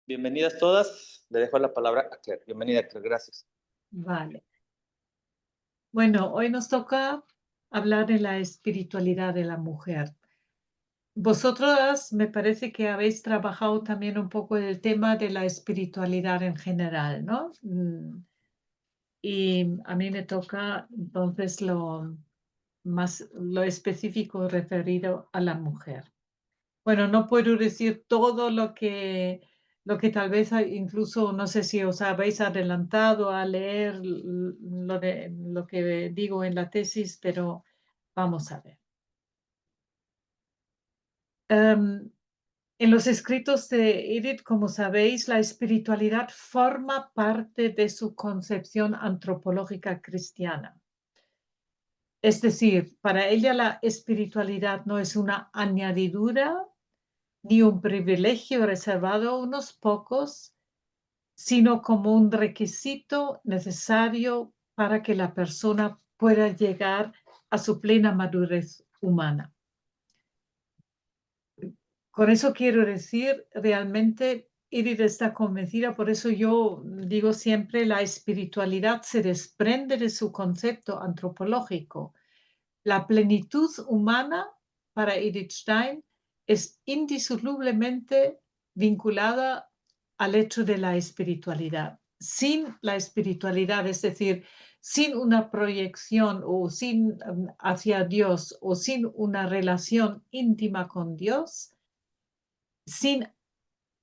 Bienvenidas todas. Le dejo la palabra a Claire. Bienvenida, Claire. Gracias. Vale. Bueno, hoy nos toca hablar de la espiritualidad de la mujer. Vosotras me parece que habéis trabajado también un poco el tema de la espiritualidad en general, ¿no? Y a mí me toca entonces lo específico referido a la mujer. Bueno, no puedo decir todo lo que tal vez incluso, no sé si os habéis adelantado a leer lo que digo en la tesis, pero vamos a ver. En los escritos de Edith, como sabéis, la espiritualidad forma parte de su concepción antropológica cristiana. Es decir, para ella la espiritualidad no es una añadidura ni un privilegio reservado a unos pocos, sino como un requisito necesario para que la persona pueda llegar a su plena madurez humana. Con eso quiero decir, realmente Edith está convencida, por eso yo digo siempre, la espiritualidad se desprende de su concepto antropológico. La plenitud humana para Edith Stein es indisolublemente vinculada al hecho de la espiritualidad. Sin la espiritualidad, es decir, sin una proyección o sin hacia Dios o sin una relación íntima con Dios, sin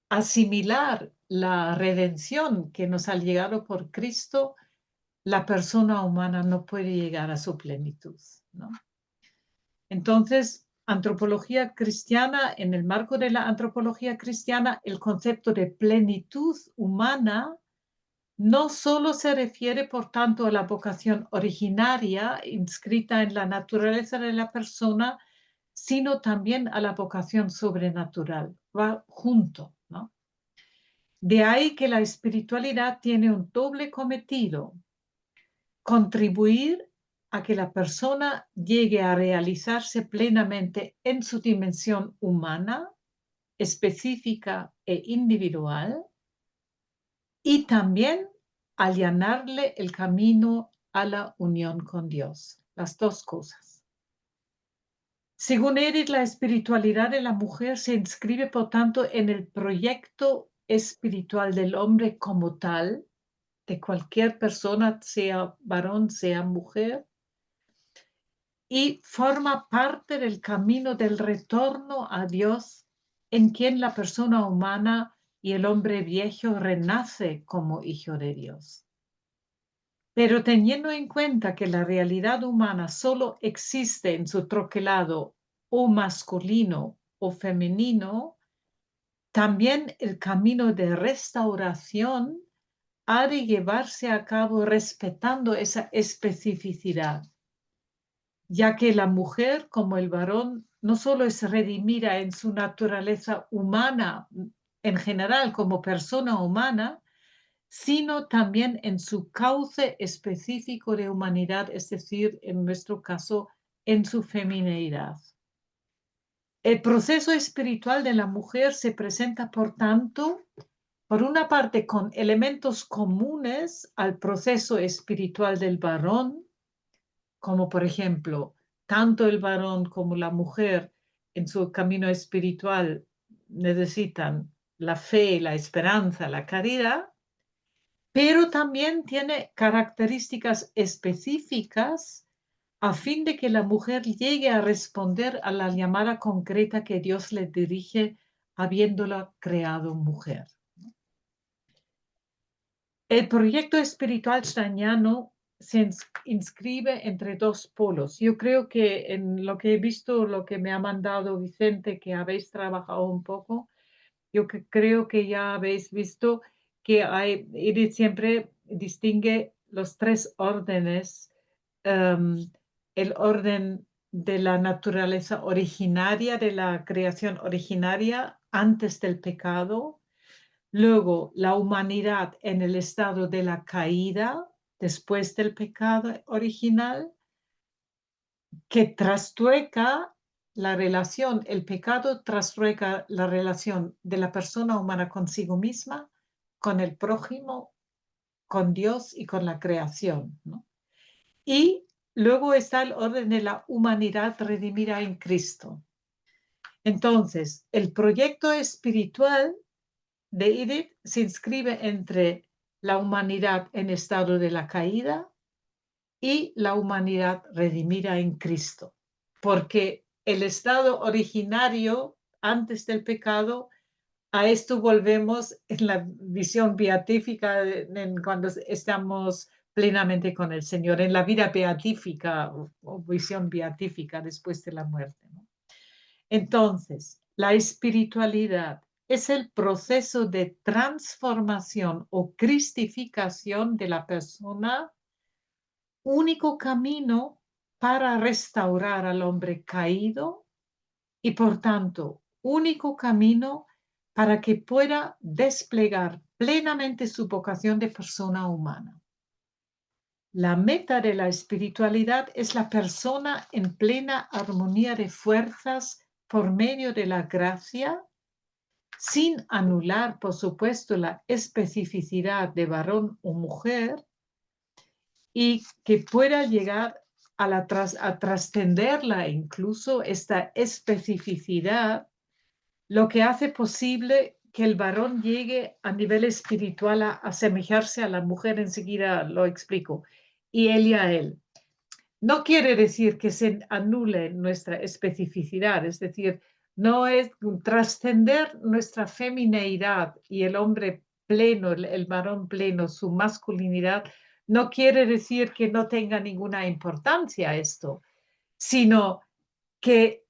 asimilar la redención que nos ha llegado por Cristo, la persona humana no puede llegar a su plenitud, ¿no? Entonces, antropología cristiana, en el marco de la antropología cristiana, el concepto de plenitud humana no solo se refiere, por tanto, a la vocación originaria inscrita en la naturaleza de la persona, sino también a la vocación sobrenatural. Va junto, ¿no? De ahí que la espiritualidad tiene un doble cometido: contribuir a que la persona llegue a realizarse plenamente en su dimensión humana, específica e individual, y también allanarle el camino a la unión con Dios. Las dos cosas. Según Edith, la espiritualidad de la mujer se inscribe, por tanto, en el proyecto espiritual del hombre como tal, de cualquier persona, sea varón, sea mujer, y forma parte del camino del retorno a Dios, en quien la persona humana y el hombre viejo renace como hijo de Dios. Pero teniendo en cuenta que la realidad humana solo existe en su troquelado o masculino o femenino, también el camino de restauración ha de llevarse a cabo respetando esa especificidad, ya que la mujer, como el varón, no solo es redimida en su naturaleza humana en general como persona humana, sino también en su cauce específico de humanidad, es decir, en nuestro caso, en su femineidad. El proceso espiritual de la mujer se presenta, por tanto, por una parte, con elementos comunes al proceso espiritual del varón, como por ejemplo, tanto el varón como la mujer en su camino espiritual necesitan la fe, la esperanza, la caridad, pero también tiene características específicas a fin de que la mujer llegue a responder a la llamada concreta que Dios le dirige habiéndola creado mujer. El proyecto espiritual steiniano se inscribe entre dos polos. Yo creo que en lo que he visto, lo que me ha mandado Vicente, que habéis trabajado un poco, creo que ya habéis visto que Edith siempre distingue los tres órdenes: el orden de la naturaleza originaria, de la creación originaria antes del pecado; luego, la humanidad en el estado de la caída, después del pecado original, que trastueca la relación, el pecado trasruega la relación de la persona humana consigo misma, con el prójimo, con Dios y con la creación, ¿no? Y luego está el orden de la humanidad redimida en Cristo. Entonces, el proyecto espiritual de Edith se inscribe entre la humanidad en estado de la caída y la humanidad redimida en Cristo, porque el estado originario antes del pecado, a esto volvemos en la visión beatífica, cuando estamos plenamente con el Señor, en la vida beatífica o visión beatífica después de la muerte, ¿no? Entonces, la espiritualidad es el proceso de transformación o cristificación de la persona, único camino para restaurar al hombre caído y, por tanto, único camino para que pueda desplegar plenamente su vocación de persona humana. La meta de la espiritualidad es la persona en plena armonía de fuerzas por medio de la gracia, sin anular, por supuesto, la especificidad de varón o mujer, y que pueda llegar a trascenderla incluso esta especificidad, lo que hace posible que el varón llegue a nivel espiritual a asemejarse a la mujer, enseguida lo explico, y ella a él. No quiere decir que se anule nuestra especificidad, es decir, no es trascender nuestra femineidad y el hombre pleno, el varón pleno, su masculinidad, no quiere decir que no tenga ninguna importancia esto, sino que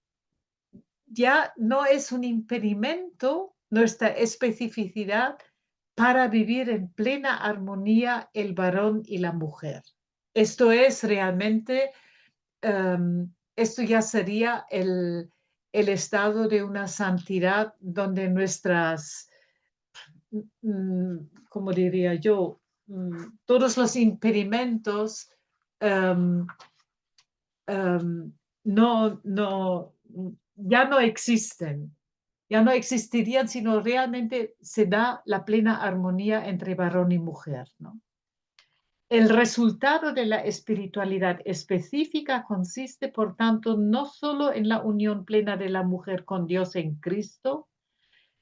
ya no es un impedimento nuestra especificidad para vivir en plena armonía el varón y la mujer. Esto es realmente, esto ya sería el estado de una santidad donde nuestras, como diría yo, todos los impedimentos um, no, ya no existen, ya no existirían, sino realmente se da la plena armonía entre varón y mujer, ¿no? El resultado de la espiritualidad específica consiste, por tanto, no solo en la unión plena de la mujer con Dios en Cristo,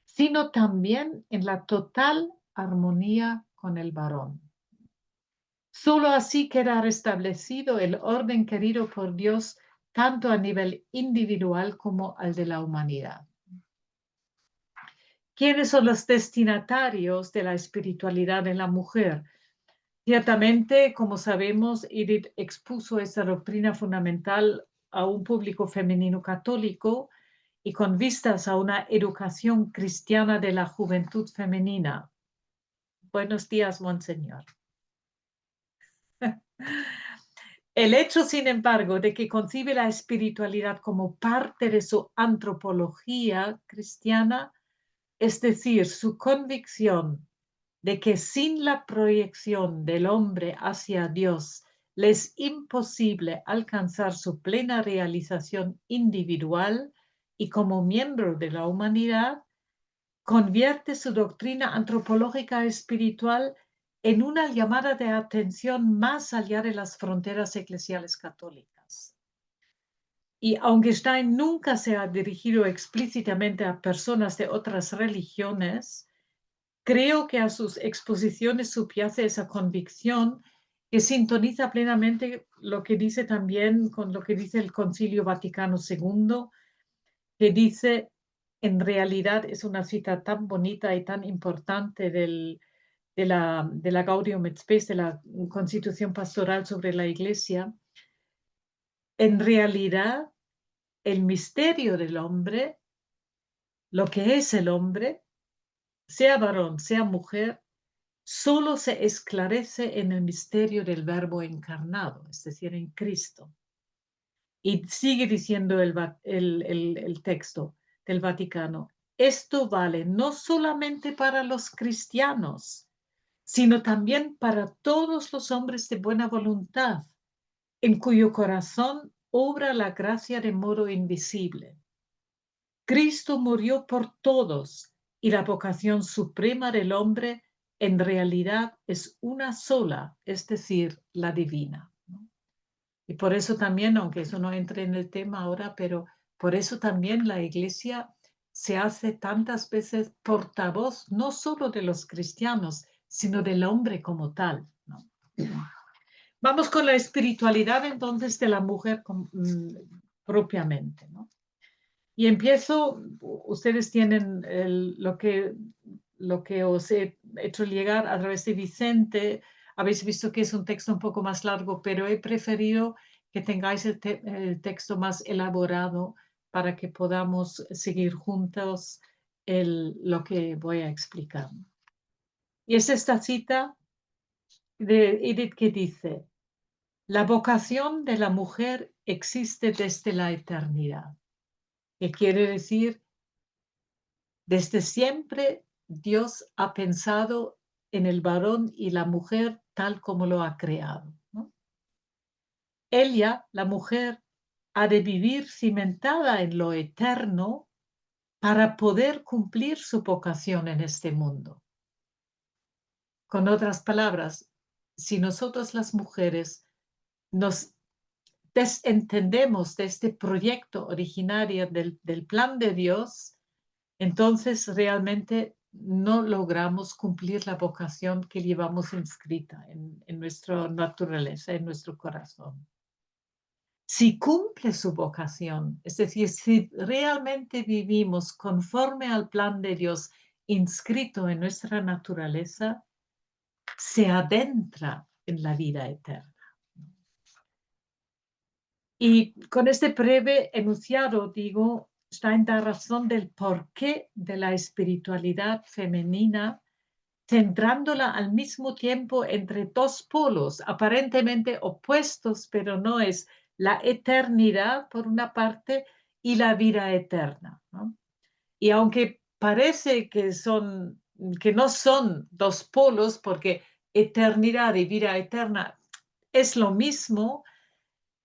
sino también en la total armonía con el varón. Solo así queda restablecido el orden querido por Dios, tanto a nivel individual como al de la humanidad. ¿Quiénes son los destinatarios de la espiritualidad en la mujer? Ciertamente, como sabemos, Edith expuso esta doctrina fundamental a un público femenino católico y con vistas a una educación cristiana de la juventud femenina. Buenos días, Monseñor. El hecho, sin embargo, de que concibe la espiritualidad como parte de su antropología cristiana, es decir, su convicción de que sin la proyección del hombre hacia Dios le es imposible alcanzar su plena realización individual y como miembro de la humanidad, convierte su doctrina antropológica espiritual en una llamada de atención más allá de las fronteras eclesiales católicas. Y aunque Stein nunca se ha dirigido explícitamente a personas de otras religiones, creo que a sus exposiciones subyace esa convicción que sintoniza plenamente lo que dice también con lo que dice el Concilio Vaticano II, que dice, en realidad es una cita tan bonita y tan importante de la Gaudium et Spes, de la Constitución Pastoral sobre la Iglesia. En realidad, el misterio del hombre, lo que es el hombre, sea varón, sea mujer, solo se esclarece en el misterio del Verbo encarnado, es decir, en Cristo. Y sigue diciendo el texto del Vaticano, esto vale no solamente para los cristianos, sino también para todos los hombres de buena voluntad, en cuyo corazón obra la gracia de modo invisible. Cristo murió por todos y la vocación suprema del hombre en realidad es una sola, es decir, la divina, ¿no? Y por eso también, aunque eso no entre en el tema ahora, pero por eso también la Iglesia se hace tantas veces portavoz no solo de los cristianos, sino del hombre como tal, ¿no? Vamos con la espiritualidad entonces de la mujer propiamente, ¿no? Y empiezo, ustedes tienen lo que os he hecho llegar a través de Vicente. Habéis visto que es un texto un poco más largo, pero he preferido que tengáis el texto más elaborado para que podamos seguir juntos lo que voy a explicar. Y es esta cita de Edith que dice: la vocación de la mujer existe desde la eternidad, que quiere decir, desde siempre Dios ha pensado en el varón y la mujer tal como lo ha creado, ¿no? Ella, la mujer, ha de vivir cimentada en lo eterno para poder cumplir su vocación en este mundo. Con otras palabras, si nosotros las mujeres nos desentendemos de este proyecto originario del plan de Dios, entonces realmente no logramos cumplir la vocación que llevamos inscrita en nuestra naturaleza, en nuestro corazón. Si cumple su vocación, es decir, si realmente vivimos conforme al plan de Dios inscrito en nuestra naturaleza, se adentra en la vida eterna. Y con este breve enunciado, digo, Stein da razón del porqué de la espiritualidad femenina, centrándola al mismo tiempo entre dos polos aparentemente opuestos, pero no es la eternidad por una parte y la vida eterna, ¿no? Y aunque parece que no son dos polos, porque eternidad y vida eterna es lo mismo,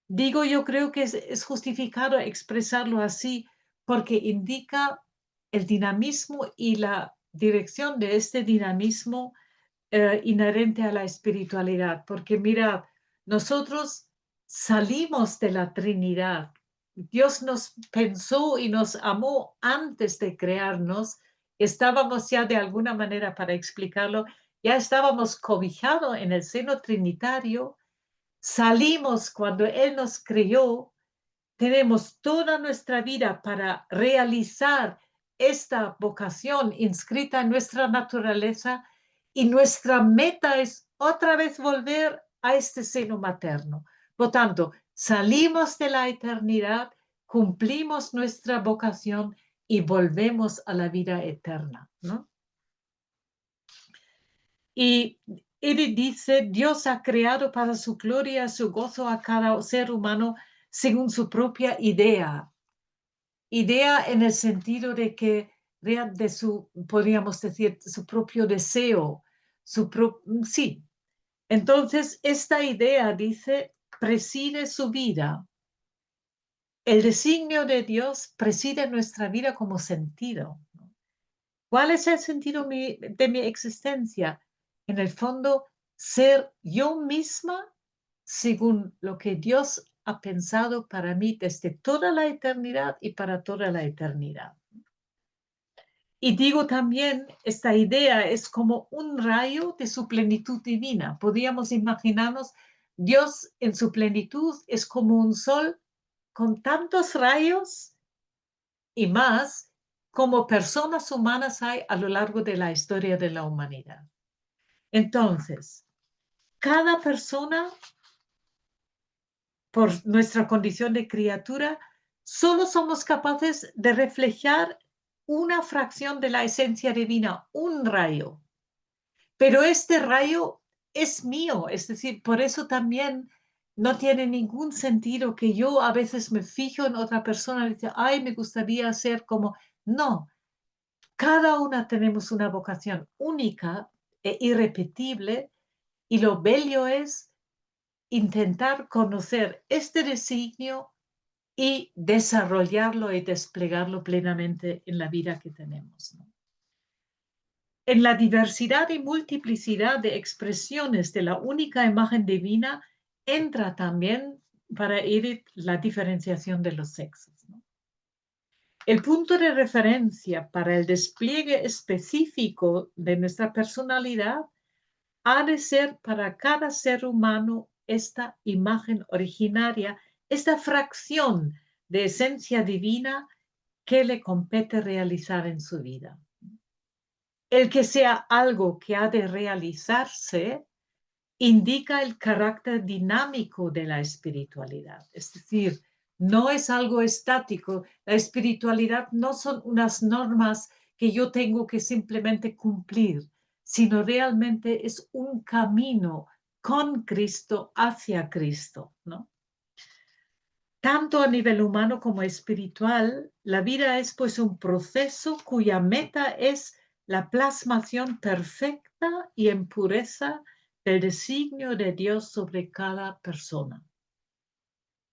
digo, yo creo que es justificado expresarlo así porque indica el dinamismo y la dirección de este dinamismo inherente a la espiritualidad. Porque mirad, nosotros salimos de la Trinidad. Dios nos pensó y nos amó antes de crearnos. Estábamos ya de alguna manera, para explicarlo, ya estábamos cobijados en el seno trinitario. Salimos cuando Él nos creó, tenemos toda nuestra vida para realizar esta vocación inscrita en nuestra naturaleza y nuestra meta es otra vez volver a este seno materno. Por tanto, salimos de la eternidad, cumplimos nuestra vocación y volvemos a la vida eterna, ¿no? Y él dice, Dios ha creado para su gloria, su gozo a cada ser humano según su propia idea. Idea en el sentido de que, de su, podríamos decir, su propio deseo, sí. Entonces, esta idea, dice, preside su vida. El designio de Dios preside nuestra vida como sentido. ¿Cuál es el sentido de mi existencia? En el fondo, ser yo misma según lo que Dios ha pensado para mí desde toda la eternidad y para toda la eternidad. Y digo también, esta idea es como un rayo de su plenitud divina. Podríamos imaginarnos, Dios en su plenitud es como un sol con tantos rayos y más como personas humanas hay a lo largo de la historia de la humanidad. Entonces, cada persona, por nuestra condición de criatura, solo somos capaces de reflejar una fracción de la esencia divina, un rayo. Pero este rayo es mío, es decir, por eso también no tiene ningún sentido que yo a veces me fijo en otra persona y digo, ay, me gustaría ser como... No, cada una tenemos una vocación única e irrepetible y lo bello es intentar conocer este designio y desarrollarlo y desplegarlo plenamente en la vida que tenemos, ¿no? En la diversidad y multiplicidad de expresiones de la única imagen divina entra también para Edith la diferenciación de los sexos, ¿no? El punto de referencia para el despliegue específico de nuestra personalidad ha de ser para cada ser humano esta imagen originaria, esta fracción de esencia divina que le compete realizar en su vida. El que sea algo que ha de realizarse indica el carácter dinámico de la espiritualidad. Es decir, no es algo estático. La espiritualidad no son unas normas que yo tengo que simplemente cumplir, sino realmente es un camino con Cristo hacia Cristo, ¿no? Tanto a nivel humano como espiritual, la vida es pues un proceso cuya meta es la plasmación perfecta y en pureza del designio de Dios sobre cada persona.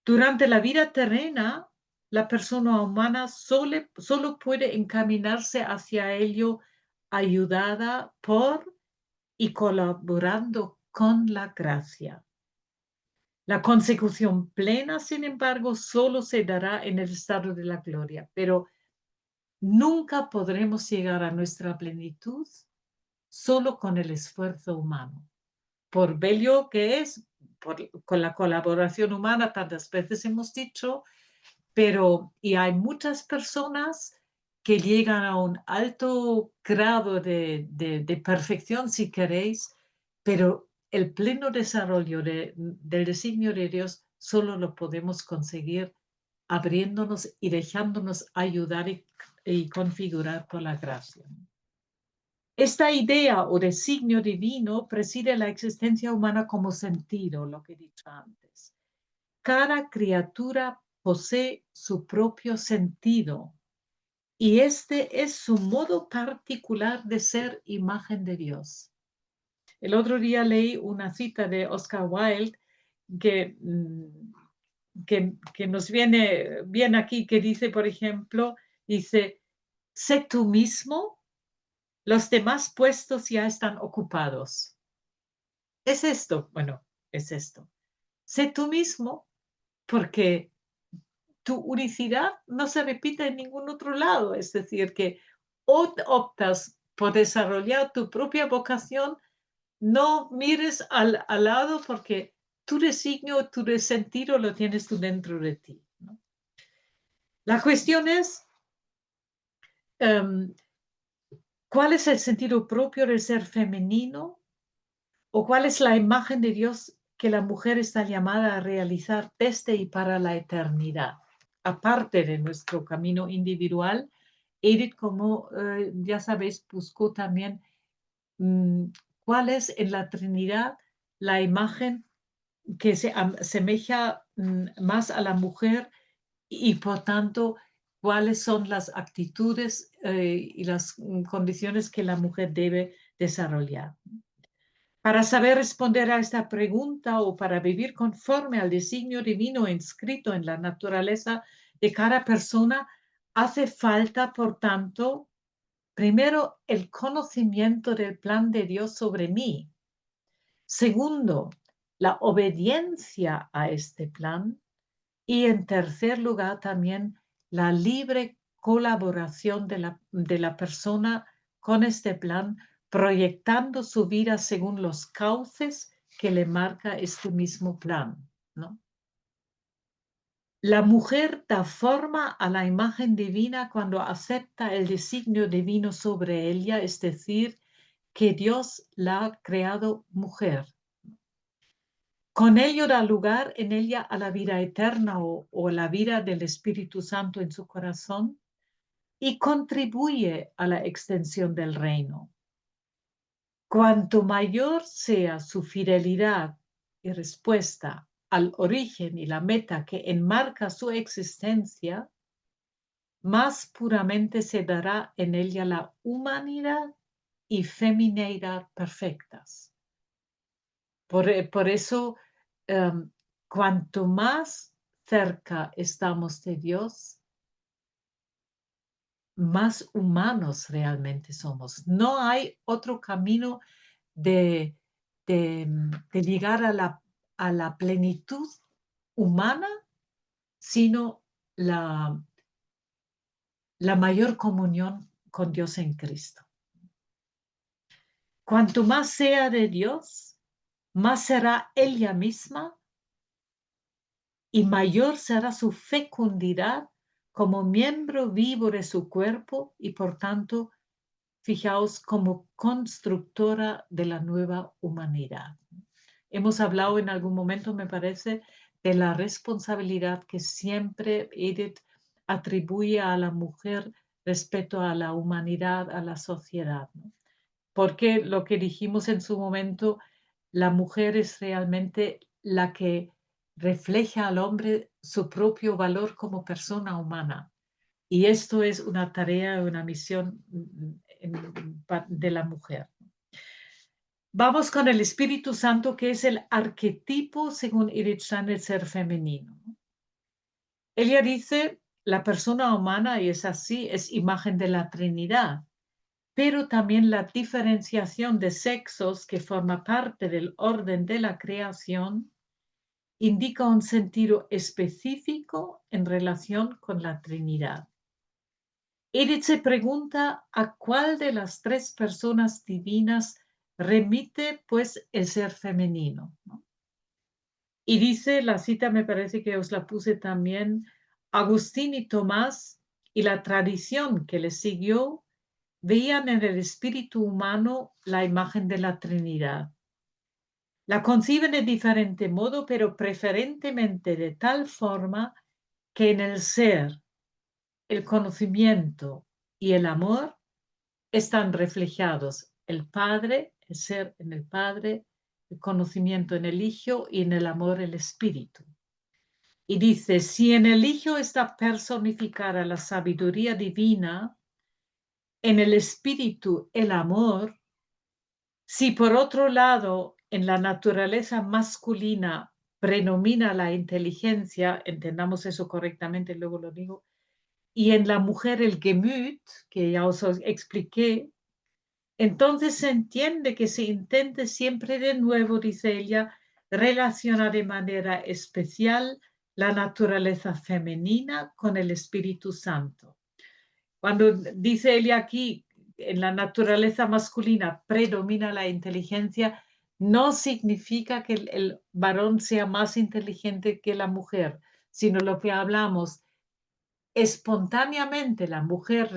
Durante la vida terrena, la persona humana solo puede encaminarse hacia ello ayudada por y colaborando con la gracia. La consecución plena, sin embargo, solo se dará en el estado de la gloria, pero nunca podremos llegar a nuestra plenitud solo con el esfuerzo humano. Por bello que es, con la colaboración humana, tantas veces hemos dicho, y hay muchas personas que llegan a un alto grado de perfección, si queréis, pero el pleno desarrollo del designio de Dios solo lo podemos conseguir abriéndonos y dejándonos ayudar y configurar por la gracia. Esta idea o designio divino preside la existencia humana como sentido, lo que he dicho antes. Cada criatura posee su propio sentido y este es su modo particular de ser imagen de Dios. El otro día leí una cita de Oscar Wilde que, que nos viene bien aquí, que dice, por ejemplo, dice, sé tú mismo, los demás puestos ya están ocupados. Es esto, bueno, es esto. Sé tú mismo porque tu unicidad no se repite en ningún otro lado. Es decir, que optas por desarrollar tu propia vocación, no mires al lado porque tu designio, tu sentido lo tienes tú dentro de ti, ¿no? La cuestión es, ¿cuál es el sentido propio del ser femenino? ¿O cuál es la imagen de Dios que la mujer está llamada a realizar desde y para la eternidad? Aparte de nuestro camino individual, Edith, como ya sabéis, buscó también cuál es en la Trinidad la imagen que se asemeja más a la mujer y por tanto cuáles son las actitudes y las condiciones que la mujer debe desarrollar. Para saber responder a esta pregunta o para vivir conforme al designio divino inscrito en la naturaleza de cada persona, hace falta, por tanto, primero, el conocimiento del plan de Dios sobre mí. Segundo, la obediencia a este plan. Y en tercer lugar, también la libre colaboración de la persona con este plan, proyectando su vida según los cauces que le marca este mismo plan, ¿no? La mujer da forma a la imagen divina cuando acepta el designio divino sobre ella, es decir, que Dios la ha creado mujer. Con ello da lugar en ella a la vida eterna o la vida del Espíritu Santo en su corazón y contribuye a la extensión del reino. Cuanto mayor sea su fidelidad y respuesta al origen y la meta que enmarca su existencia, más puramente se dará en ella la humanidad y femineidad perfectas. Por eso, cuanto más cerca estamos de Dios, más humanos realmente somos. No hay otro camino de, de llegar a la plenitud humana, sino la mayor comunión con Dios en Cristo. Cuanto más sea de Dios, más será ella misma y mayor será su fecundidad como miembro vivo de su cuerpo y por tanto, fijaos, como constructora de la nueva humanidad. Hemos hablado en algún momento, me parece, de la responsabilidad que siempre Edith atribuye a la mujer respecto a la humanidad, a la sociedad, ¿no? Porque lo que dijimos en su momento, la mujer es realmente la que refleja al hombre su propio valor como persona humana. Y esto es una tarea, una misión de la mujer. Vamos con el Espíritu Santo, que es el arquetipo, según Edith Stein, del ser femenino. Ella dice, la persona humana, y es así, es imagen de la Trinidad, pero también la diferenciación de sexos que forma parte del orden de la creación indica un sentido específico en relación con la Trinidad. Edith se pregunta a cuál de las tres personas divinas remite pues el ser femenino, ¿no? Y dice, la cita me parece que os la puse también, Agustín y Tomás y la tradición que les siguió veían en el espíritu humano la imagen de la Trinidad. La conciben de diferente modo, pero preferentemente de tal forma que en el ser, el conocimiento y el amor están reflejados el Padre, el ser en el Padre, el conocimiento en el Hijo y en el amor el Espíritu. Y dice, si en el Hijo está personificada la sabiduría divina, en el Espíritu el amor, si por otro lado en la naturaleza masculina predomina la inteligencia, entendamos eso correctamente, luego lo digo, y en la mujer el Gemüt, que ya os expliqué, entonces se entiende que se intente siempre de nuevo, dice ella, relacionar de manera especial la naturaleza femenina con el Espíritu Santo. Cuando dice ella aquí, en la naturaleza masculina predomina la inteligencia, no significa que el varón sea más inteligente que la mujer, sino lo que hablamos, espontáneamente la mujer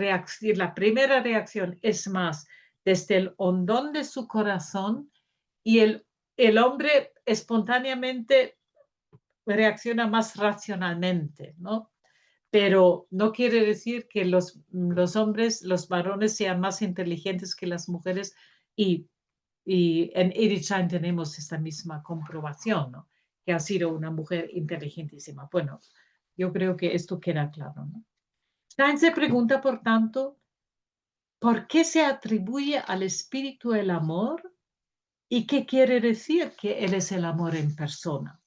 la primera reacción es más desde el hondón de su corazón y el hombre espontáneamente reacciona más racionalmente, ¿no? Pero no quiere decir que los hombres, los varones sean más inteligentes que las mujeres y, y en Edith Stein tenemos esta misma comprobación, ¿no? Que ha sido una mujer inteligentísima. Bueno, yo creo que esto queda claro, ¿no? Stein se pregunta, por tanto, ¿por qué se atribuye al espíritu el amor? ¿Y qué quiere decir que él es el amor en persona?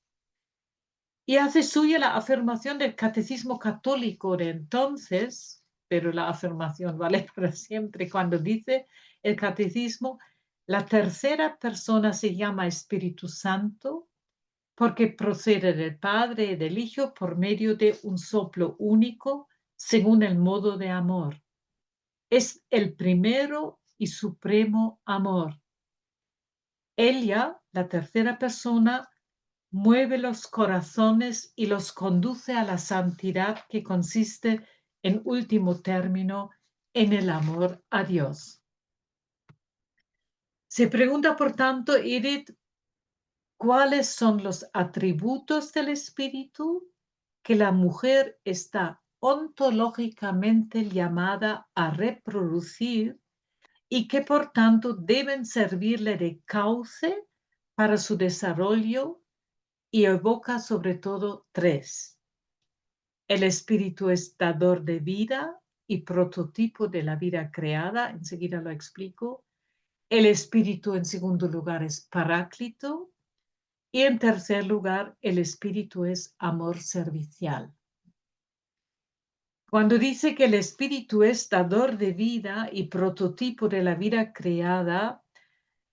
Y hace suya la afirmación del catecismo católico de entonces, pero la afirmación vale para siempre, cuando dice el catecismo, la tercera persona se llama Espíritu Santo porque procede del Padre y del Hijo por medio de un soplo único, según el modo de amor. Es el primero y supremo amor. Ella, la tercera persona, mueve los corazones y los conduce a la santidad que consiste, en último término, en el amor a Dios. Se pregunta, por tanto, Edith, ¿cuáles son los atributos del espíritu que la mujer está ontológicamente llamada a reproducir y que por tanto deben servirle de cauce para su desarrollo? Y evoca sobre todo tres. El espíritu es dador de vida y prototipo de la vida creada, enseguida lo explico. El espíritu, en segundo lugar, es paráclito, Y en tercer lugar, el espíritu es amor servicial. Cuando dice que el espíritu es dador de vida y prototipo de la vida creada,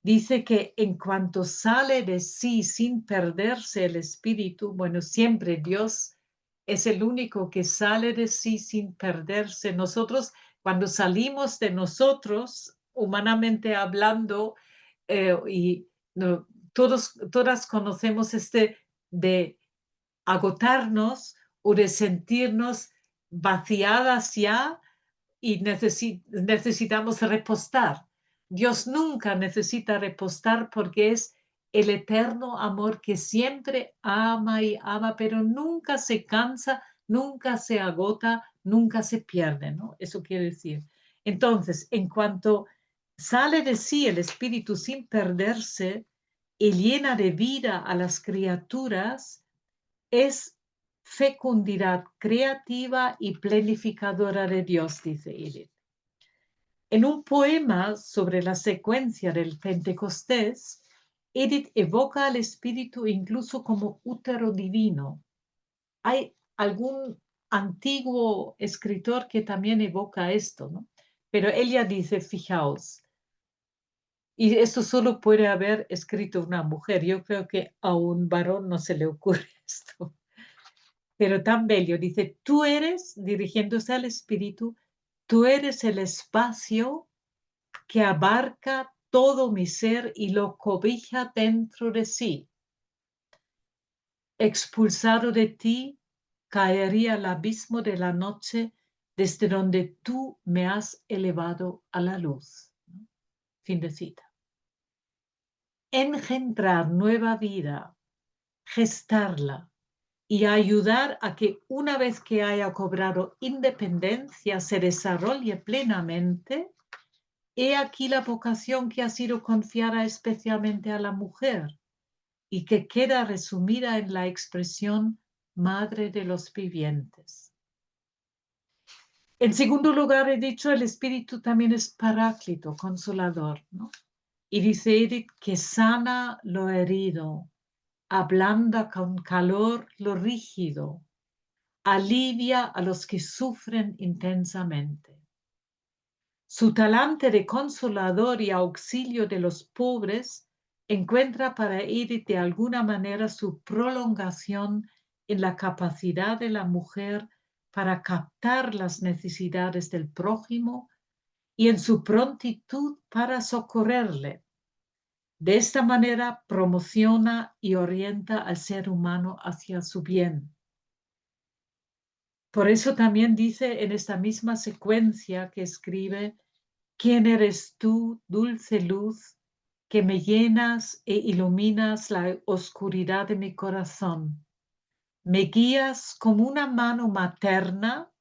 dice que en cuanto sale de sí sin perderse el espíritu, bueno, siempre Dios es el único que sale de sí sin perderse. Nosotros, cuando salimos de nosotros, humanamente hablando, y no, todas conocemos de agotarnos o de sentirnos vaciadas ya y necesitamos repostar. Dios nunca necesita repostar porque es el eterno amor que siempre ama y ama, pero nunca se cansa, nunca se agota, nunca se pierde, ¿no? Eso quiere decir. Entonces, en cuanto sale de sí el espíritu sin perderse y llena de vida a las criaturas, es fecundidad creativa y planificadora de Dios, dice Edith. En un poema sobre la secuencia del Pentecostés, Edith evoca al espíritu incluso como útero divino. Hay algún antiguo escritor que también evoca esto, ¿no? Pero ella dice, fijaos, y esto solo puede haber escrito una mujer. Yo creo que a un varón no se le ocurre esto. Pero tan bello, dice, tú eres, dirigiéndose al espíritu, tú eres el espacio que abarca todo mi ser y lo cobija dentro de sí. Expulsado de ti, caería al abismo de la noche desde donde tú me has elevado a la luz. Fin de cita. Engendrar nueva vida, gestarla y ayudar a que una vez que haya cobrado independencia se desarrolle plenamente. He aquí la vocación que ha sido confiada especialmente a la mujer y que queda resumida en la expresión madre de los vivientes. En segundo lugar, he dicho, el espíritu también es paráclito, consolador, ¿no? Y dice Edith que sana lo herido, ablanda con calor lo rígido, alivia a los que sufren intensamente. Su talante de consolador y auxilio de los pobres encuentra para Edith de alguna manera su prolongación en la capacidad de la mujer para captar las necesidades del prójimo y en su prontitud para socorrerle. De esta manera promociona y orienta al ser humano hacia su bien. Por eso también dice en esta misma secuencia que escribe, ¿quién eres tú, dulce luz, que me llenas e iluminas la oscuridad de mi corazón? Me guías como una mano materna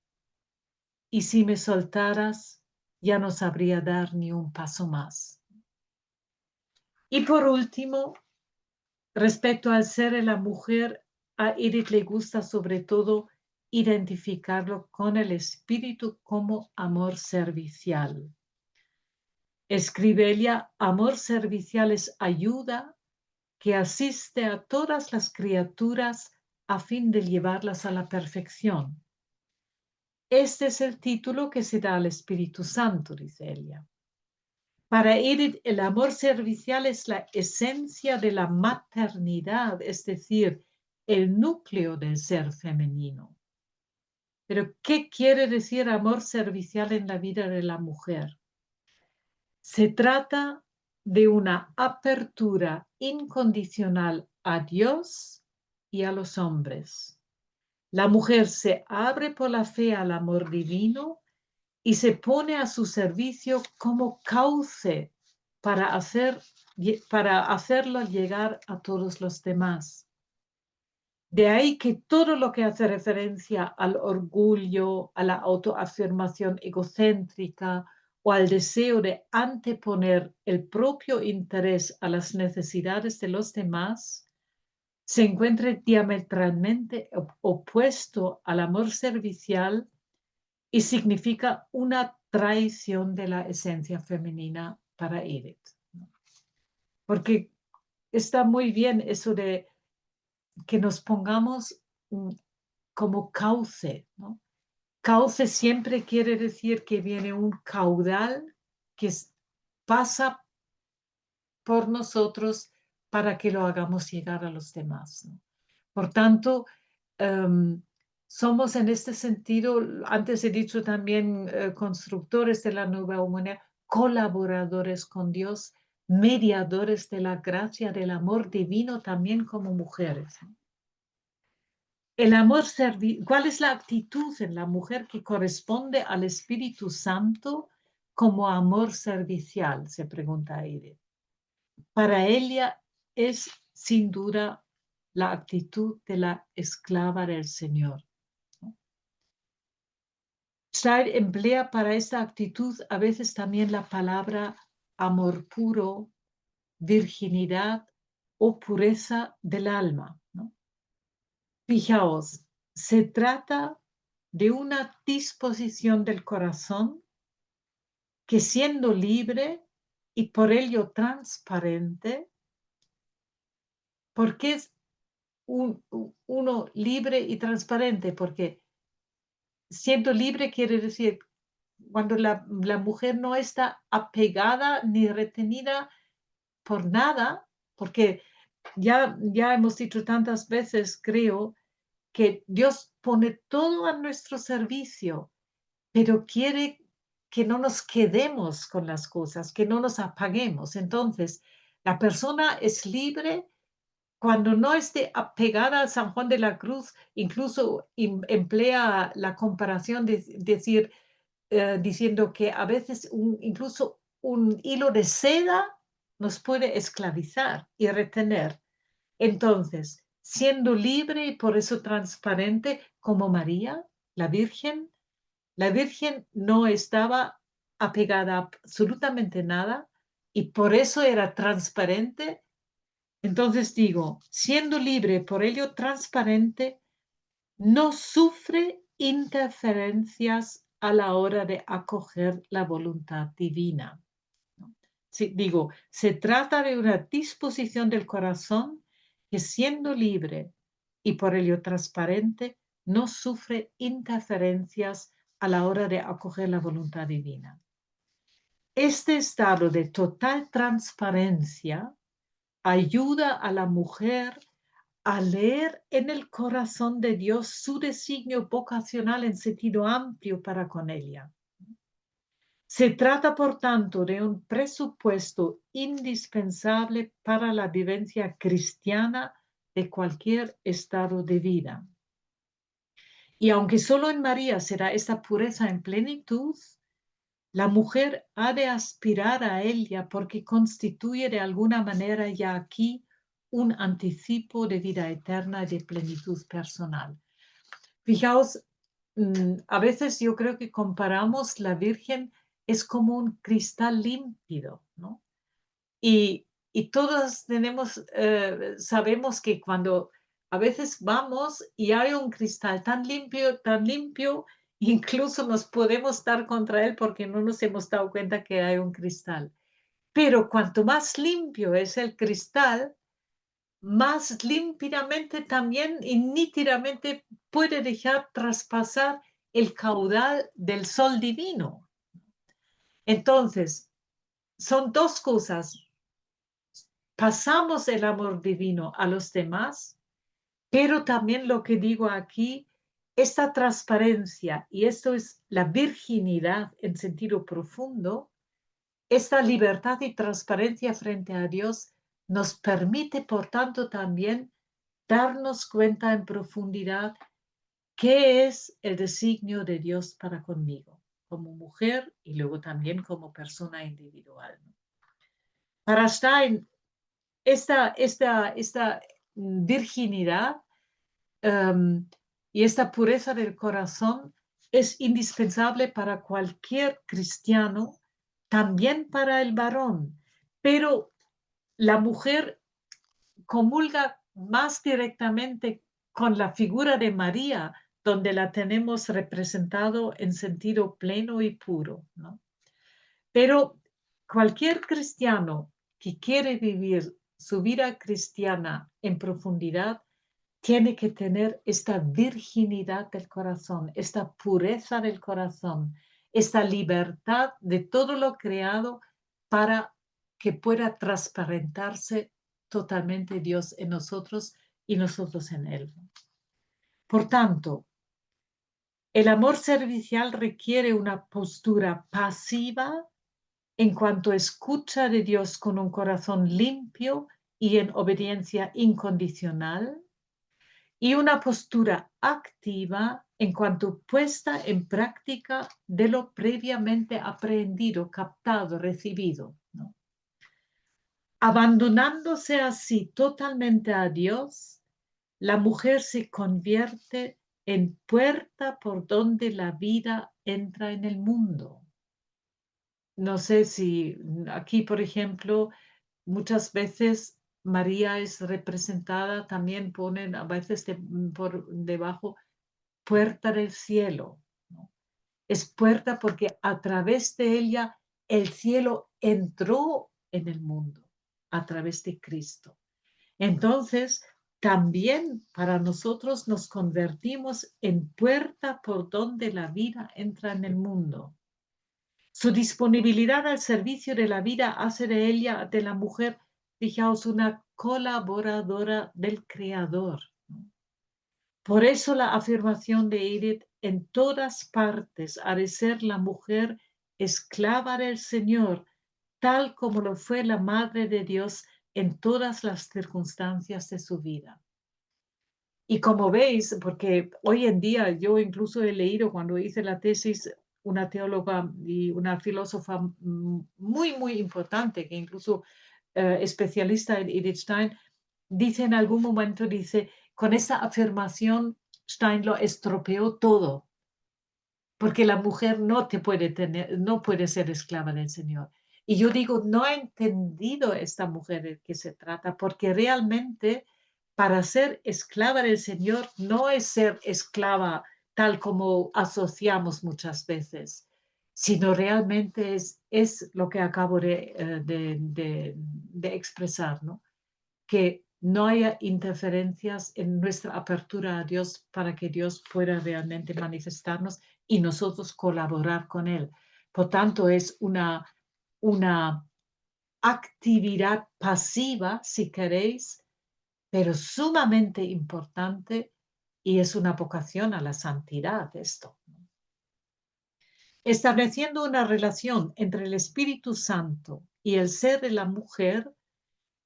y si me soltaras, ya no sabría dar ni un paso más. Y por último, respecto al ser de la mujer, a Edith le gusta sobre todo identificarlo con el espíritu como amor servicial. Escribe ella, amor servicial es ayuda que asiste a todas las criaturas a fin de llevarlas a la perfección. Este es el título que se da al Espíritu Santo, dice ella. Para Edith, el amor servicial es la esencia de la maternidad, es decir, el núcleo del ser femenino. Pero, ¿qué quiere decir amor servicial en la vida de la mujer? Se trata de una apertura incondicional a Dios y a los hombres. La mujer se abre por la fe al amor divino y se pone a su servicio como cauce para hacerlo llegar a todos los demás. De ahí que todo lo que hace referencia al orgullo, a la autoafirmación egocéntrica o al deseo de anteponer el propio interés a las necesidades de los demás, se encuentre diametralmente opuesto al amor servicial y significa una traición de la esencia femenina para Edith. Porque está muy bien eso de que nos pongamos como cauce, ¿no? Cauce siempre quiere decir que viene un caudal que pasa por nosotros para que lo hagamos llegar a los demás, ¿no? Por tanto, somos en este sentido, antes he dicho también, constructores de la nueva humanidad, colaboradores con Dios, mediadores de la gracia, del amor divino también como mujeres, ¿no? El amor ¿cuál es la actitud en la mujer que corresponde al Espíritu Santo como amor servicial? Se pregunta Edith. Para ella es sin duda la actitud de la esclava del Señor, ¿no? Stein emplea para esta actitud a veces también la palabra amor puro, virginidad o pureza del alma, ¿no? Fijaos, se trata de una disposición del corazón que, siendo libre y por ello transparente, porque es uno libre y transparente, porque siendo libre quiere decir cuando la mujer no está apegada ni retenida por nada, porque ya hemos dicho tantas veces, creo, que Dios pone todo a nuestro servicio, pero quiere que no nos quedemos con las cosas, que no nos apaguemos. Entonces, la persona es libre cuando no esté apegada a San Juan de la Cruz, incluso emplea la comparación de decir, diciendo que a veces incluso un hilo de seda nos puede esclavizar y retener. Entonces, siendo libre y por eso transparente como María, la Virgen no estaba apegada a absolutamente nada y por eso era transparente. Entonces digo, siendo libre, por ello transparente, no sufre interferencias a la hora de acoger la voluntad divina, ¿no? Sí, digo, se trata de una disposición del corazón que, siendo libre y por ello transparente, no sufre interferencias a la hora de acoger la voluntad divina. Este estado de total transparencia ayuda a la mujer a leer en el corazón de Dios su designio vocacional en sentido amplio para con ella. Se trata, por tanto, de un presupuesto indispensable para la vivencia cristiana de cualquier estado de vida. Y aunque solo en María será esta pureza en plenitud, la mujer ha de aspirar a ella porque constituye de alguna manera ya aquí un anticipo de vida eterna y de plenitud personal. Fijaos, a veces yo creo que comparamos la Virgen es como un cristal límpido, ¿no? Y todos sabemos que cuando a veces vamos y hay un cristal tan limpio, incluso nos podemos dar contra él porque no nos hemos dado cuenta que hay un cristal. Pero cuanto más limpio es el cristal, más límpidamente también y nítidamente puede dejar traspasar el caudal del sol divino. Entonces, son dos cosas. Pasamos el amor divino a los demás, pero también lo que digo aquí, esta transparencia, y esto es la virginidad en sentido profundo, esta libertad y transparencia frente a Dios nos permite, por tanto, también darnos cuenta en profundidad qué es el designio de Dios para conmigo, como mujer y luego también como persona individual. Para Stein, esta virginidad y esta pureza del corazón es indispensable para cualquier cristiano, también para el varón, pero la mujer comulga más directamente con la figura de María, donde la tenemos representado en sentido pleno y puro, ¿no? Pero cualquier cristiano que quiere vivir su vida cristiana en profundidad tiene que tener esta virginidad del corazón, esta pureza del corazón, esta libertad de todo lo creado para que pueda transparentarse totalmente Dios en nosotros y nosotros en Él. Por tanto, el amor servicial requiere una postura pasiva en cuanto escucha de Dios con un corazón limpio y en obediencia incondicional, y una postura activa en cuanto puesta en práctica de lo previamente aprendido, captado, recibido, ¿no? Abandonándose así totalmente a Dios, la mujer se convierte en puerta por donde la vida entra en el mundo. No sé si aquí, por ejemplo, muchas veces María es representada, también ponen a veces por debajo puerta del cielo, ¿no? Es puerta porque a través de ella el cielo entró en el mundo, a través de Cristo. Entonces, también para nosotros nos convertimos en puerta por donde la vida entra en el mundo. Su disponibilidad al servicio de la vida hace de ella, de la mujer, fijaos, una colaboradora del Creador. Por eso la afirmación de Edith en todas partes ha de ser la mujer esclava del Señor, tal como lo fue la Madre de Dios en todas las circunstancias de su vida. Y como veis, porque hoy en día yo incluso he leído cuando hice la tesis una teóloga y una filósofa muy importante, que incluso especialista en Edith Stein, dice en algún momento, dice, con esa afirmación Stein lo estropeó todo, porque la mujer no puede ser esclava del Señor. Y yo digo, no ha entendido esta mujer de qué se trata, porque realmente para ser esclava del Señor no es ser esclava tal como asociamos muchas veces, sino realmente es lo que acabo de expresar, ¿no? Que no haya interferencias en nuestra apertura a Dios para que Dios pueda realmente manifestarnos y nosotros colaborar con Él. Por tanto, es una actividad pasiva, si queréis, pero sumamente importante, y es una vocación a la santidad esto. Estableciendo una relación entre el Espíritu Santo y el ser de la mujer,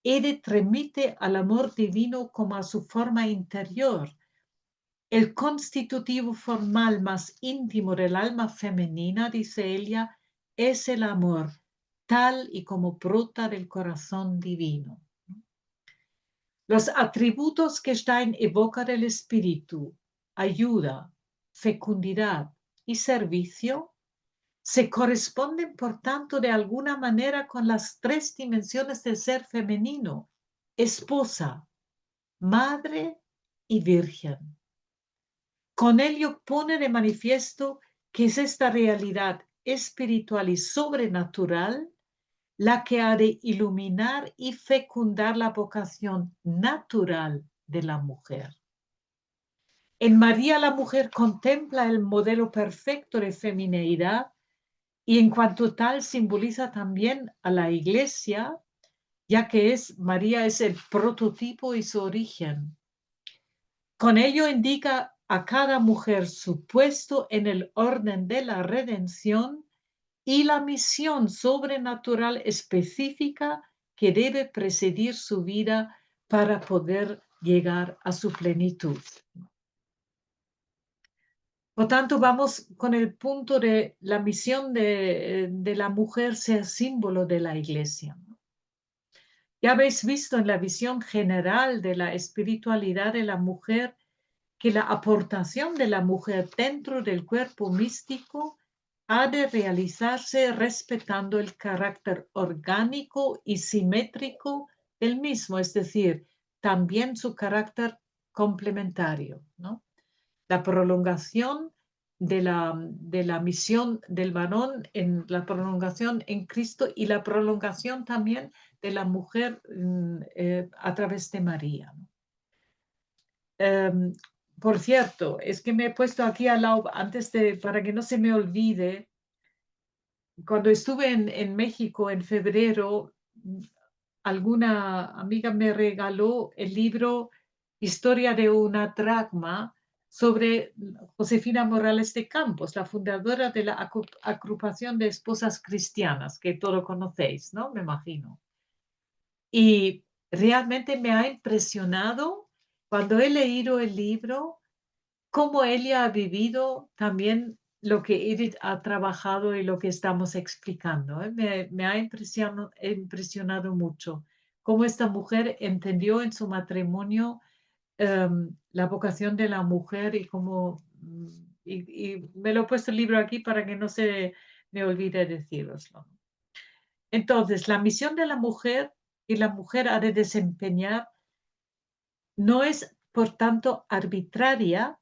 Edith remite al amor divino como a su forma interior. El constitutivo formal más íntimo del alma femenina, dice ella, es el amor, tal y como brota del corazón divino. Los atributos que Stein evoca del espíritu, ayuda, fecundidad y servicio, se corresponden, por tanto, de alguna manera con las tres dimensiones del ser femenino: esposa, madre y virgen. Con ello pone de manifiesto que es esta realidad espiritual y sobrenatural la que ha de iluminar y fecundar la vocación natural de la mujer. En María la mujer contempla el modelo perfecto de femineidad y en cuanto tal simboliza también a la Iglesia, ya que María es el prototipo y su origen. Con ello indica a cada mujer su puesto en el orden de la redención y la misión sobrenatural específica que debe presidir su vida para poder llegar a su plenitud. Por tanto, vamos con el punto de la misión de la mujer ser símbolo de la Iglesia. Ya habéis visto en la visión general de la espiritualidad de la mujer que la aportación de la mujer dentro del cuerpo místico ha de realizarse respetando el carácter orgánico y simétrico del mismo, es decir, también su carácter complementario, ¿no? La prolongación de la misión del varón en la prolongación en Cristo y la prolongación también de la mujer a través de María, ¿no? Por cierto, es que me he puesto aquí al lado, para que no se me olvide, cuando estuve en México en febrero, alguna amiga me regaló el libro Historia de una dracma sobre Josefina Morales de Campos, la fundadora de la agrupación de esposas cristianas, que todos conocéis, ¿no? Me imagino. Y realmente me ha impresionado cuando he leído el libro, cómo ella ha vivido también lo que Edith ha trabajado y lo que estamos explicando, ¿eh? Me ha impresionado mucho cómo esta mujer entendió en su matrimonio la vocación de la mujer y cómo... y me lo he puesto el libro aquí para que no se me olvide deciroslo. Entonces, la misión de la mujer y la mujer ha de desempeñar no es, por tanto, arbitraria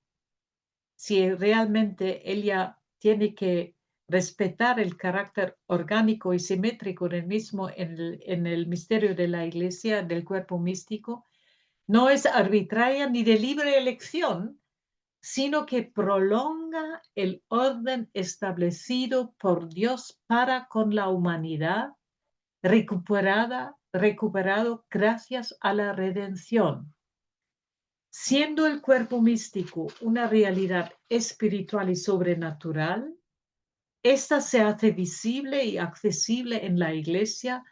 si realmente ella tiene que respetar el carácter orgánico y simétrico del mismo en el misterio de la Iglesia, del cuerpo místico, no es arbitraria ni de libre elección, sino que prolonga el orden establecido por Dios para con la humanidad, recuperado gracias a la redención. Siendo el cuerpo místico una realidad espiritual y sobrenatural, esta se hace visible y accesible en la Iglesia.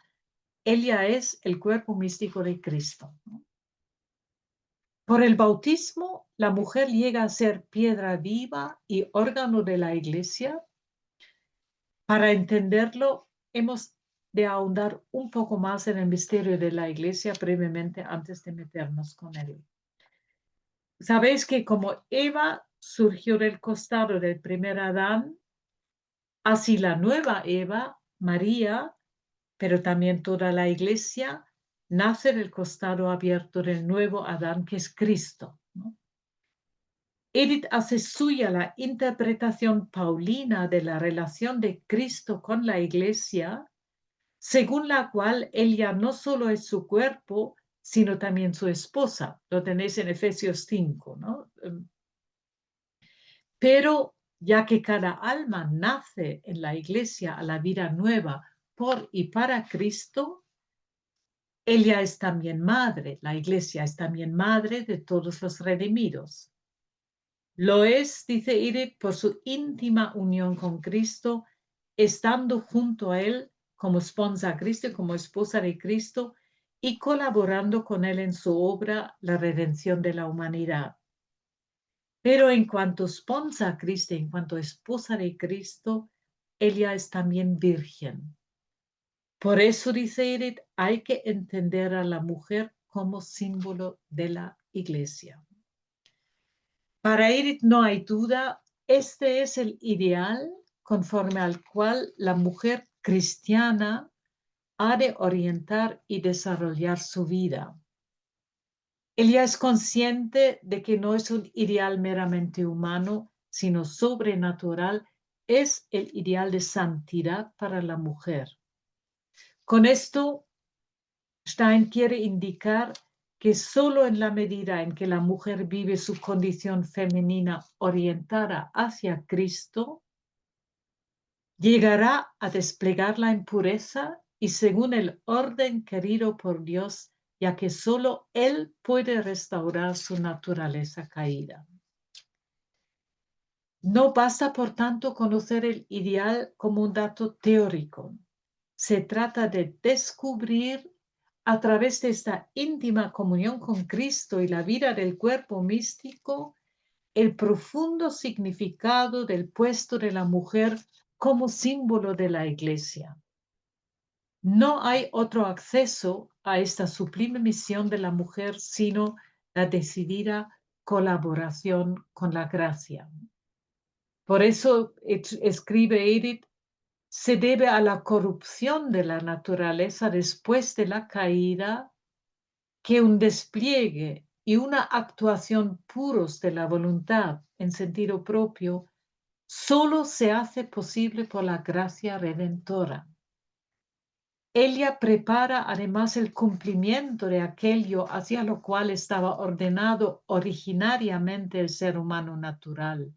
Ella es el cuerpo místico de Cristo. Por el bautismo, la mujer llega a ser piedra viva y órgano de la Iglesia. Para entenderlo, hemos de ahondar un poco más en el misterio de la Iglesia brevemente antes de meternos con él. Sabéis que como Eva surgió del costado del primer Adán, así la nueva Eva, María, pero también toda la Iglesia, nace del costado abierto del nuevo Adán, que es Cristo, ¿no? Edith hace suya la interpretación paulina de la relación de Cristo con la Iglesia, según la cual ella no solo es su cuerpo, sino también su esposa. Lo tenéis en Efesios 5, ¿no? Pero ya que cada alma nace en la Iglesia a la vida nueva por y para Cristo, ella es también madre, la Iglesia es también madre de todos los redimidos. Lo es, dice Edith, por su íntima unión con Cristo, estando junto a Él como esposa a Cristo, como esposa de Cristo, y colaborando con Él en su obra, la redención de la humanidad. Pero en cuanto esposa a Cristo, en cuanto esposa de Cristo, ella es también virgen. Por eso, dice Edith, hay que entender a la mujer como símbolo de la Iglesia. Para Edith no hay duda, este es el ideal conforme al cual la mujer cristiana ha de orientar y desarrollar su vida. Ella es consciente de que no es un ideal meramente humano, sino sobrenatural, es el ideal de santidad para la mujer. Con esto, Stein quiere indicar que solo en la medida en que la mujer vive su condición femenina orientada hacia Cristo, llegará a desplegarla en pureza y según el orden querido por Dios, ya que solo Él puede restaurar su naturaleza caída. No basta, por tanto, conocer el ideal como un dato teórico. Se trata de descubrir a través de esta íntima comunión con Cristo y la vida del cuerpo místico el profundo significado del puesto de la mujer como símbolo de la Iglesia. No hay otro acceso a esta sublime misión de la mujer sino la decidida colaboración con la gracia. Por eso escribe Edith, se debe a la corrupción de la naturaleza después de la caída que un despliegue y una actuación puros de la voluntad en sentido propio solo se hace posible por la gracia redentora. Ella prepara además el cumplimiento de aquello hacia lo cual estaba ordenado originariamente el ser humano natural.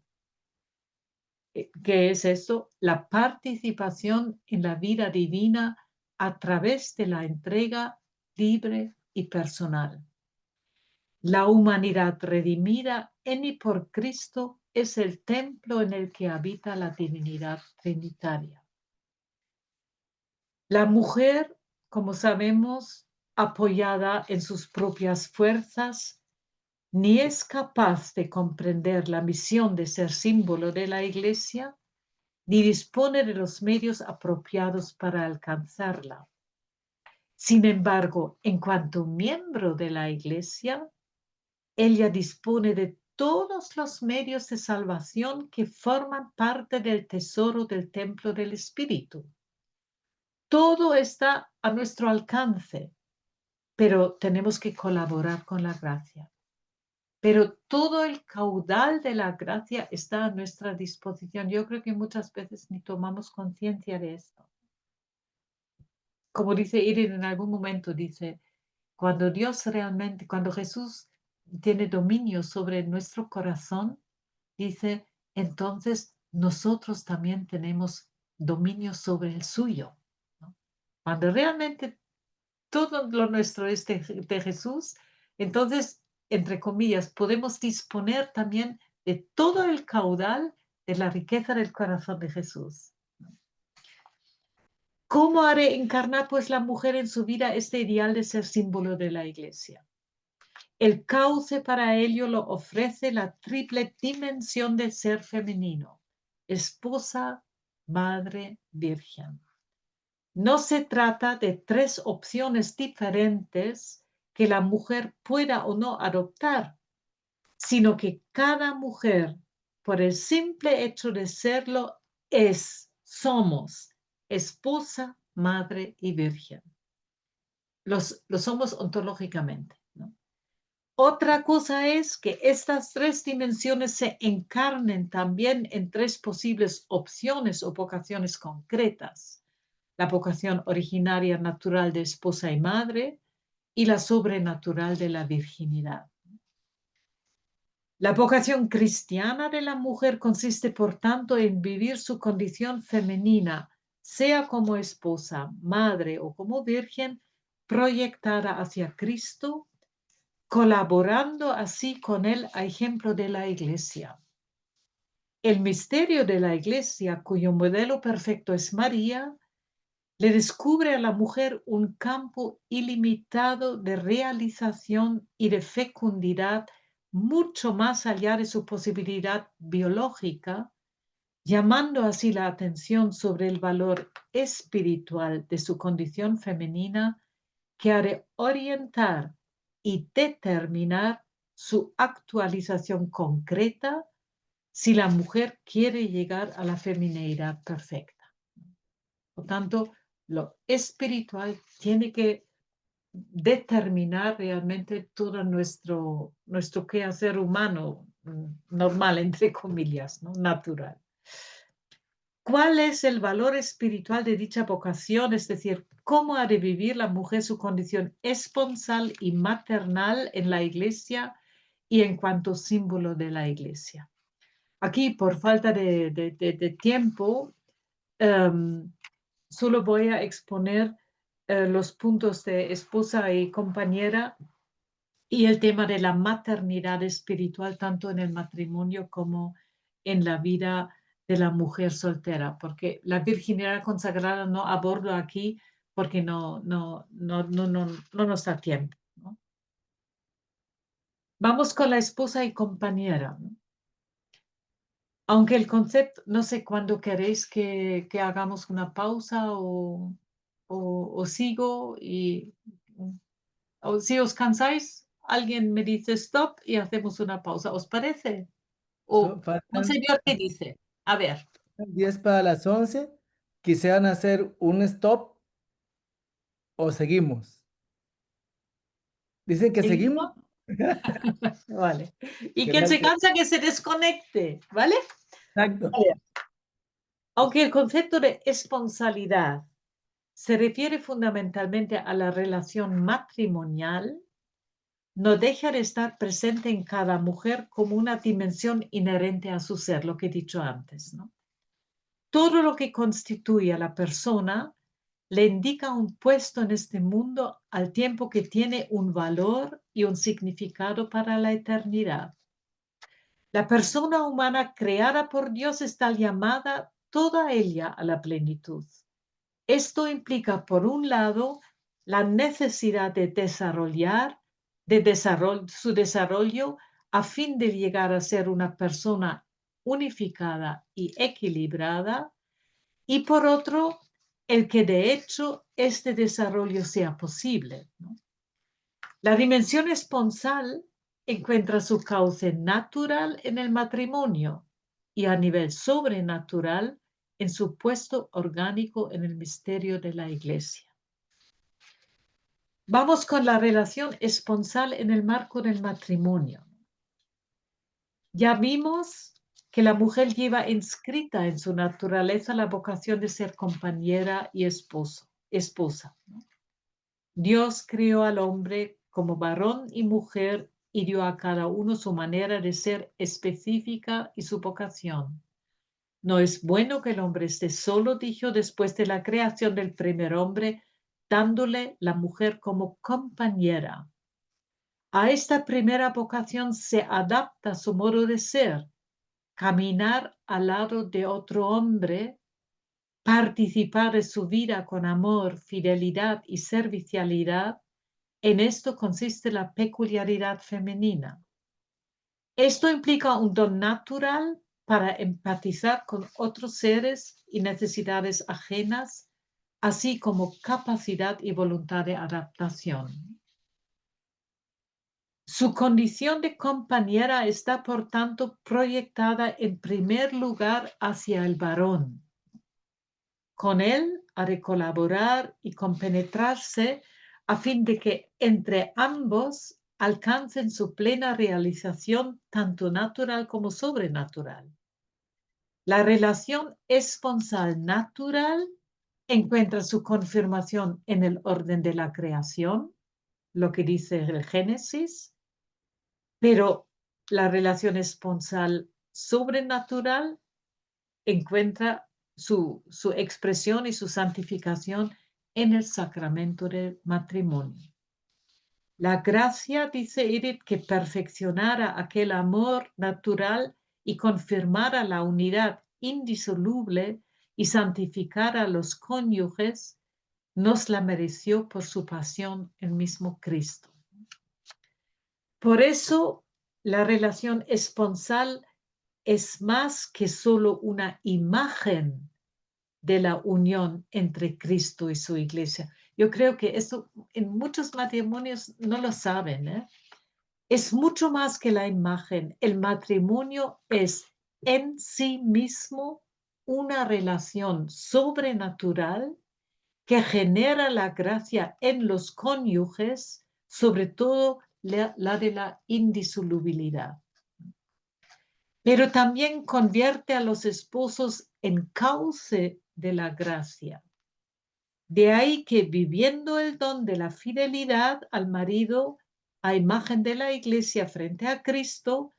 ¿Qué es esto? La participación en la vida divina a través de la entrega libre y personal. La humanidad redimida en y por Cristo es el templo en el que habita la divinidad trinitaria. La mujer, como sabemos, apoyada en sus propias fuerzas, ni es capaz de comprender la misión de ser símbolo de la Iglesia, ni dispone de los medios apropiados para alcanzarla. Sin embargo, en cuanto miembro de la Iglesia, ella dispone de todos los medios de salvación que forman parte del tesoro del templo del Espíritu. Todo está a nuestro alcance, pero tenemos que colaborar con la gracia. Pero todo el caudal de la gracia está a nuestra disposición. Yo creo que muchas veces ni tomamos conciencia de esto. Como dice Irene en algún momento, dice, cuando Dios realmente, cuando Jesús tiene dominio sobre nuestro corazón, dice, entonces nosotros también tenemos dominio sobre el suyo, ¿no? Cuando realmente todo lo nuestro es de Jesús, entonces, entre comillas, podemos disponer también de todo el caudal de la riqueza del corazón de Jesús. ¿Cómo ha de encarnar pues la mujer en su vida este ideal de ser símbolo de la Iglesia? El cauce para ello lo ofrece la triple dimensión del ser femenino: esposa, madre, virgen. No se trata de tres opciones diferentes que la mujer pueda o no adoptar, sino que cada mujer, por el simple hecho de serlo, somos esposa, madre y virgen. Lo somos ontológicamente, ¿no? Otra cosa es que estas tres dimensiones se encarnen también en tres posibles opciones o vocaciones concretas: la vocación originaria natural de esposa y madre y la sobrenatural de la virginidad. La vocación cristiana de la mujer consiste, por tanto, en vivir su condición femenina, sea como esposa, madre o como virgen, proyectada hacia Cristo, colaborando así con él a ejemplo de la Iglesia. El misterio de la Iglesia, cuyo modelo perfecto es María, le descubre a la mujer un campo ilimitado de realización y de fecundidad, mucho más allá de su posibilidad biológica, llamando así la atención sobre el valor espiritual de su condición femenina, que ha de orientar y determinar su actualización concreta si la mujer quiere llegar a la femineidad perfecta. Por tanto, lo espiritual tiene que determinar realmente todo nuestro quehacer humano normal, entre comillas, ¿no? Natural. ¿Cuál es el valor espiritual de dicha vocación? Es decir, ¿cómo ha de vivir la mujer su condición esponsal y maternal en la Iglesia y en cuanto símbolo de la Iglesia? Aquí, por falta de tiempo, solo voy a exponer los puntos de esposa y compañera y el tema de la maternidad espiritual, tanto en el matrimonio como en la vida de la mujer soltera, porque la virginidad consagrada no abordo aquí porque no nos da tiempo, ¿no? Vamos con la esposa y compañera, ¿no? Aunque el concepto, no sé cuándo queréis que hagamos una pausa o sigo o si os cansáis, alguien me dice stop y hacemos una pausa. ¿Os parece? O un Faltan señor que dice, a ver, 10 para las 11. ¿Quisieran hacer un stop o seguimos? Dicen que seguimos. ¿seguimos? Vale. Y ¿Qué quien tal se que cansa que se desconecte, ¿vale? Exacto. Aunque el concepto de esponsalidad se refiere fundamentalmente a la relación matrimonial, no deja de estar presente en cada mujer como una dimensión inherente a su ser, lo que he dicho antes, ¿no? Todo lo que constituye a la persona le indica un puesto en este mundo al tiempo que tiene un valor y un significado para la eternidad. La persona humana creada por Dios está llamada toda ella a la plenitud. Esto implica, por un lado, la necesidad de su desarrollo a fin de llegar a ser una persona unificada y equilibrada, y por otro, el que de hecho este desarrollo sea posible, ¿no? La dimensión esponsal encuentra su cauce natural en el matrimonio y a nivel sobrenatural en su puesto orgánico en el misterio de la Iglesia. Vamos con la relación esponsal en el marco del matrimonio. Ya vimos que la mujer lleva inscrita en su naturaleza la vocación de ser compañera y esposa, ¿no? Dios creó al hombre como varón y mujer y dio a cada uno su manera de ser específica y su vocación. No es bueno que el hombre esté solo, dijo después de la creación del primer hombre, dándole la mujer como compañera. A esta primera vocación se adapta su modo de ser, caminar al lado de otro hombre, participar de su vida con amor, fidelidad y servicialidad. En esto consiste la peculiaridad femenina. Esto implica un don natural para empatizar con otros seres y necesidades ajenas, así como capacidad y voluntad de adaptación. Su condición de compañera está, por tanto, proyectada en primer lugar hacia el varón. Con él ha de colaborar y compenetrarse a fin de que entre ambos alcancen su plena realización, tanto natural como sobrenatural. La relación esponsal natural encuentra su confirmación en el orden de la creación, lo que dice el Génesis, pero la relación esponsal sobrenatural encuentra su expresión y su santificación en el sacramento del matrimonio. La gracia, dice Edith, que perfeccionara aquel amor natural y confirmara la unidad indisoluble y santificara a los cónyuges, nos la mereció por su pasión el mismo Cristo. Por eso, la relación esponsal es más que solo una imagen de la unión entre Cristo y su iglesia. Yo creo que esto en muchos matrimonios no lo saben, ¿eh? Es mucho más que la imagen. El matrimonio es en sí mismo una relación sobrenatural que genera la gracia en los cónyuges, sobre todo la de la indisolubilidad. Pero también convierte a los esposos en cauce de la gracia. De ahí que viviendo el don de la fidelidad al marido a imagen de la iglesia frente a Cristo,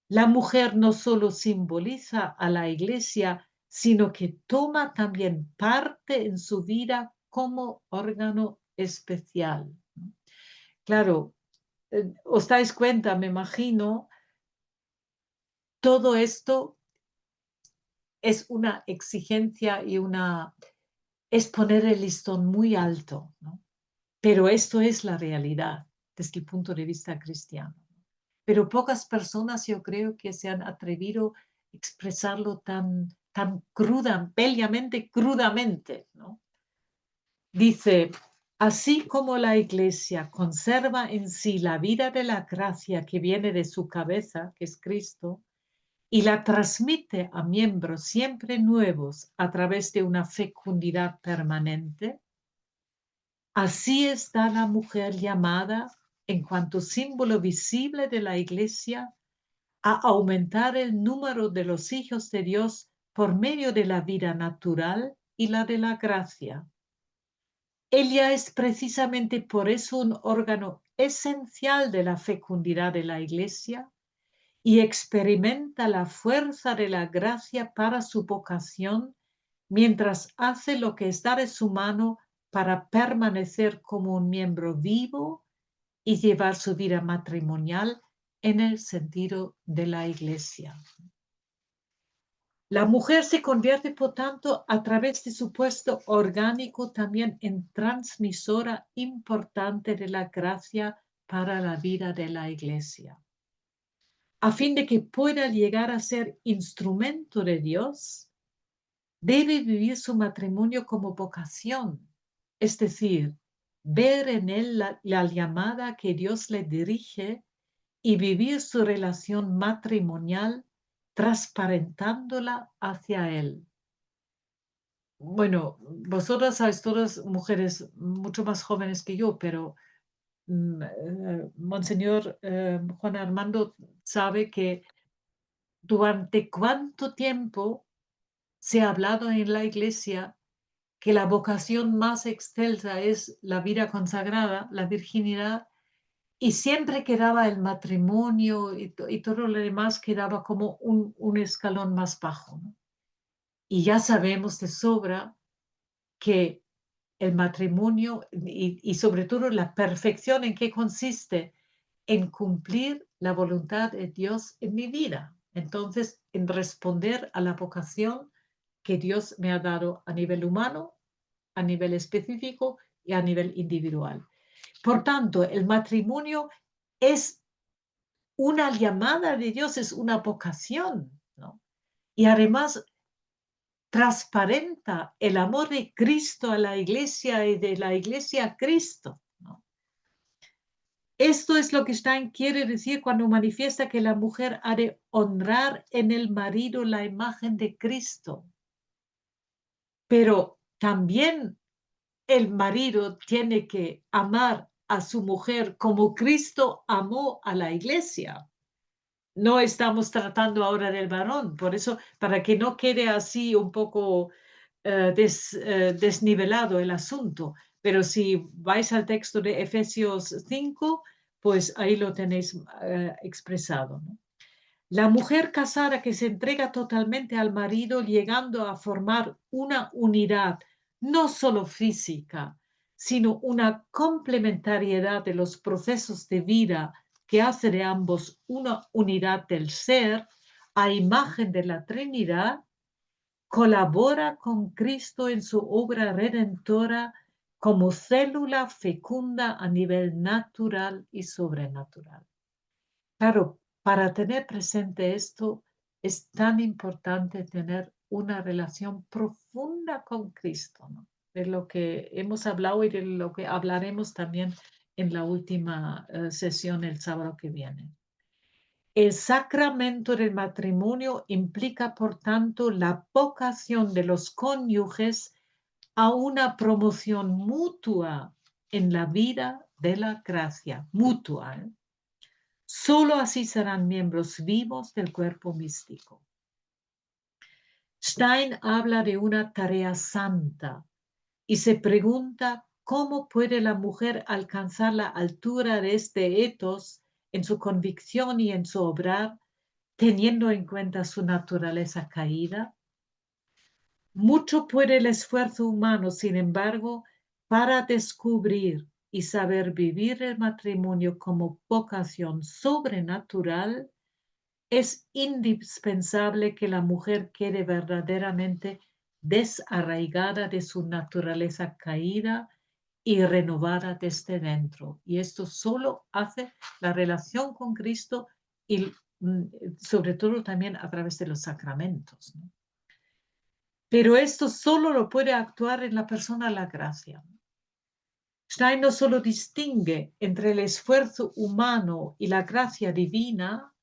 la mujer no solo simboliza a la iglesia, sino que toma también parte en su vida como órgano especial. Claro, os dais cuenta, me imagino, todo esto es una exigencia y es poner el listón muy alto, ¿no? Pero esto es la realidad desde el punto de vista cristiano. Pero pocas personas yo creo que se han atrevido a expresarlo tan bellamente, crudamente, ¿no? Dice, así como la Iglesia conserva en sí la vida de la gracia que viene de su cabeza, que es Cristo, y la transmite a miembros siempre nuevos a través de una fecundidad permanente, así está la mujer llamada, en cuanto símbolo visible de la Iglesia, a aumentar el número de los hijos de Dios por medio de la vida natural y la de la gracia. Ella es precisamente por eso un órgano esencial de la fecundidad de la Iglesia y experimenta la fuerza de la gracia para su vocación mientras hace lo que está de su mano para permanecer como un miembro vivo y llevar su vida matrimonial en el sentido de la Iglesia. La mujer se convierte, por tanto, a través de su puesto orgánico también en transmisora importante de la gracia para la vida de la Iglesia. A fin de que pueda llegar a ser instrumento de Dios, debe vivir su matrimonio como vocación, es decir, ver en él la llamada que Dios le dirige y vivir su relación matrimonial transparentándola hacia él. Bueno, vosotras sois todas mujeres mucho más jóvenes que yo, pero Monseñor Juan Armando sabe que durante cuánto tiempo se ha hablado en la Iglesia que la vocación más excelsa es la vida consagrada, la virginidad, y siempre quedaba el matrimonio y todo lo demás quedaba como un escalón más bajo, ¿no? Y ya sabemos de sobra que el matrimonio y sobre todo la perfección en qué consiste en cumplir la voluntad de Dios en mi vida. Entonces, en responder a la vocación que Dios me ha dado a nivel humano, a nivel específico y a nivel individual. Por tanto, el matrimonio es una llamada de Dios, es una vocación, ¿no? Y además transparenta el amor de Cristo a la Iglesia y de la Iglesia a Cristo, ¿no? Esto es lo que Stein quiere decir cuando manifiesta que la mujer ha de honrar en el marido la imagen de Cristo. Pero también el marido tiene que amar a su mujer como Cristo amó a la Iglesia. No estamos tratando ahora del varón, por eso, para que no quede así un poco desnivelado el asunto. Pero si vais al texto de Efesios 5, pues ahí lo tenéis expresado, ¿no? La mujer casada que se entrega totalmente al marido, llegando a formar una unidad, no solo física, sino una complementariedad de los procesos de vida que hace de ambos una unidad del ser, a imagen de la Trinidad, colabora con Cristo en su obra redentora como célula fecunda a nivel natural y sobrenatural. Claro, para tener presente esto, es tan importante tener una relación profunda con Cristo, ¿no? De lo que hemos hablado y de lo que hablaremos también en la última sesión el sábado que viene. El sacramento del matrimonio implica, por tanto, la vocación de los cónyuges a una promoción mutua en la vida de la gracia, mutua, ¿eh? Solo así serán miembros vivos del cuerpo místico. Stein habla de una tarea santa y se pregunta cómo puede la mujer alcanzar la altura de este ethos en su convicción y en su obrar, teniendo en cuenta su naturaleza caída. Mucho puede el esfuerzo humano, sin embargo, para descubrir y saber vivir el matrimonio como vocación sobrenatural. Es indispensable que la mujer quede verdaderamente desarraigada de su naturaleza caída y renovada desde dentro. Y esto solo hace la relación con Cristo y sobre todo también a través de los sacramentos, ¿no? Pero esto solo lo puede actuar en la persona la gracia. Stein no solo distingue entre el esfuerzo humano y la gracia divina,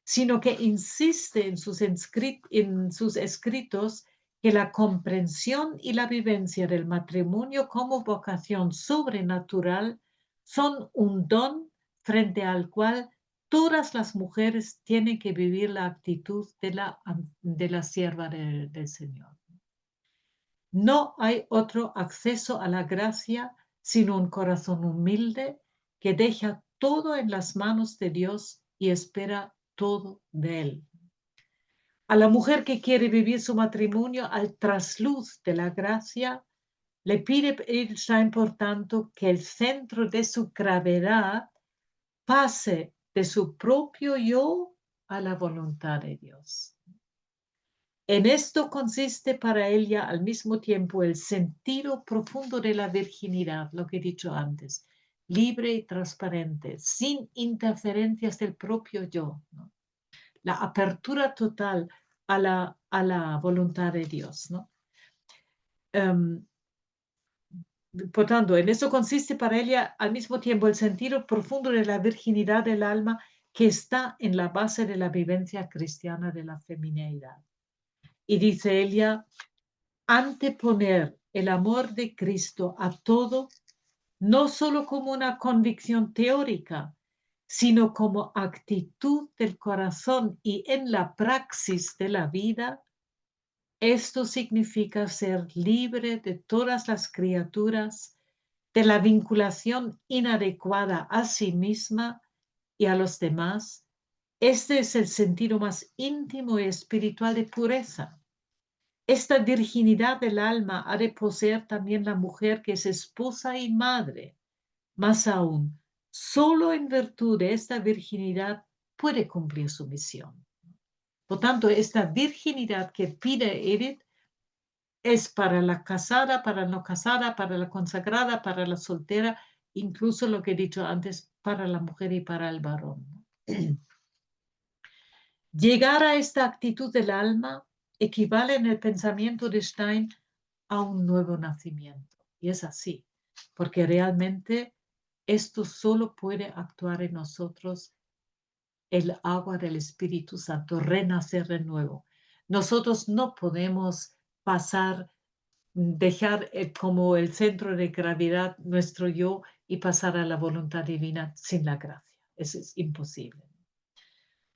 sino que insiste en sus escritos que la comprensión y la vivencia del matrimonio como vocación sobrenatural son un don frente al cual todas las mujeres tienen que vivir la actitud de la sierva del Señor. No hay otro acceso a la gracia sino un corazón humilde que deja todo en las manos de Dios y espera todo de Él. A la mujer que quiere vivir su matrimonio al trasluz de la gracia, le pide Edith, por tanto, que el centro de su gravedad pase de su propio yo a la voluntad de Dios. En esto consiste para ella al mismo tiempo el sentido profundo de la virginidad, lo que he dicho antes, libre y transparente, sin interferencias del propio yo, ¿no? La apertura total a la voluntad de Dios, ¿no? Por tanto, en eso consiste para ella al mismo tiempo el sentido profundo de la virginidad del alma que está en la base de la vivencia cristiana de la femineidad. Y dice ella, anteponer el amor de Cristo a todo, no solo como una convicción teórica, sino como actitud del corazón y en la praxis de la vida, esto significa ser libre de todas las criaturas, de la vinculación inadecuada a sí misma y a los demás. Este es el sentido más íntimo y espiritual de pureza. Esta virginidad del alma ha de poseer también la mujer que es esposa y madre. Más aún, solo en virtud de esta virginidad puede cumplir su misión. Por tanto, esta virginidad que pide Edith es para la casada, para la no casada, para la consagrada, para la soltera, incluso lo que he dicho antes, para la mujer y para el varón. Llegar a esta actitud del alma equivale en el pensamiento de Stein a un nuevo nacimiento. Y es así, porque realmente esto solo puede actuar en nosotros el agua del Espíritu Santo, renacer de nuevo. Nosotros no podemos dejar como el centro de gravedad nuestro yo y pasar a la voluntad divina sin la gracia. Eso es imposible.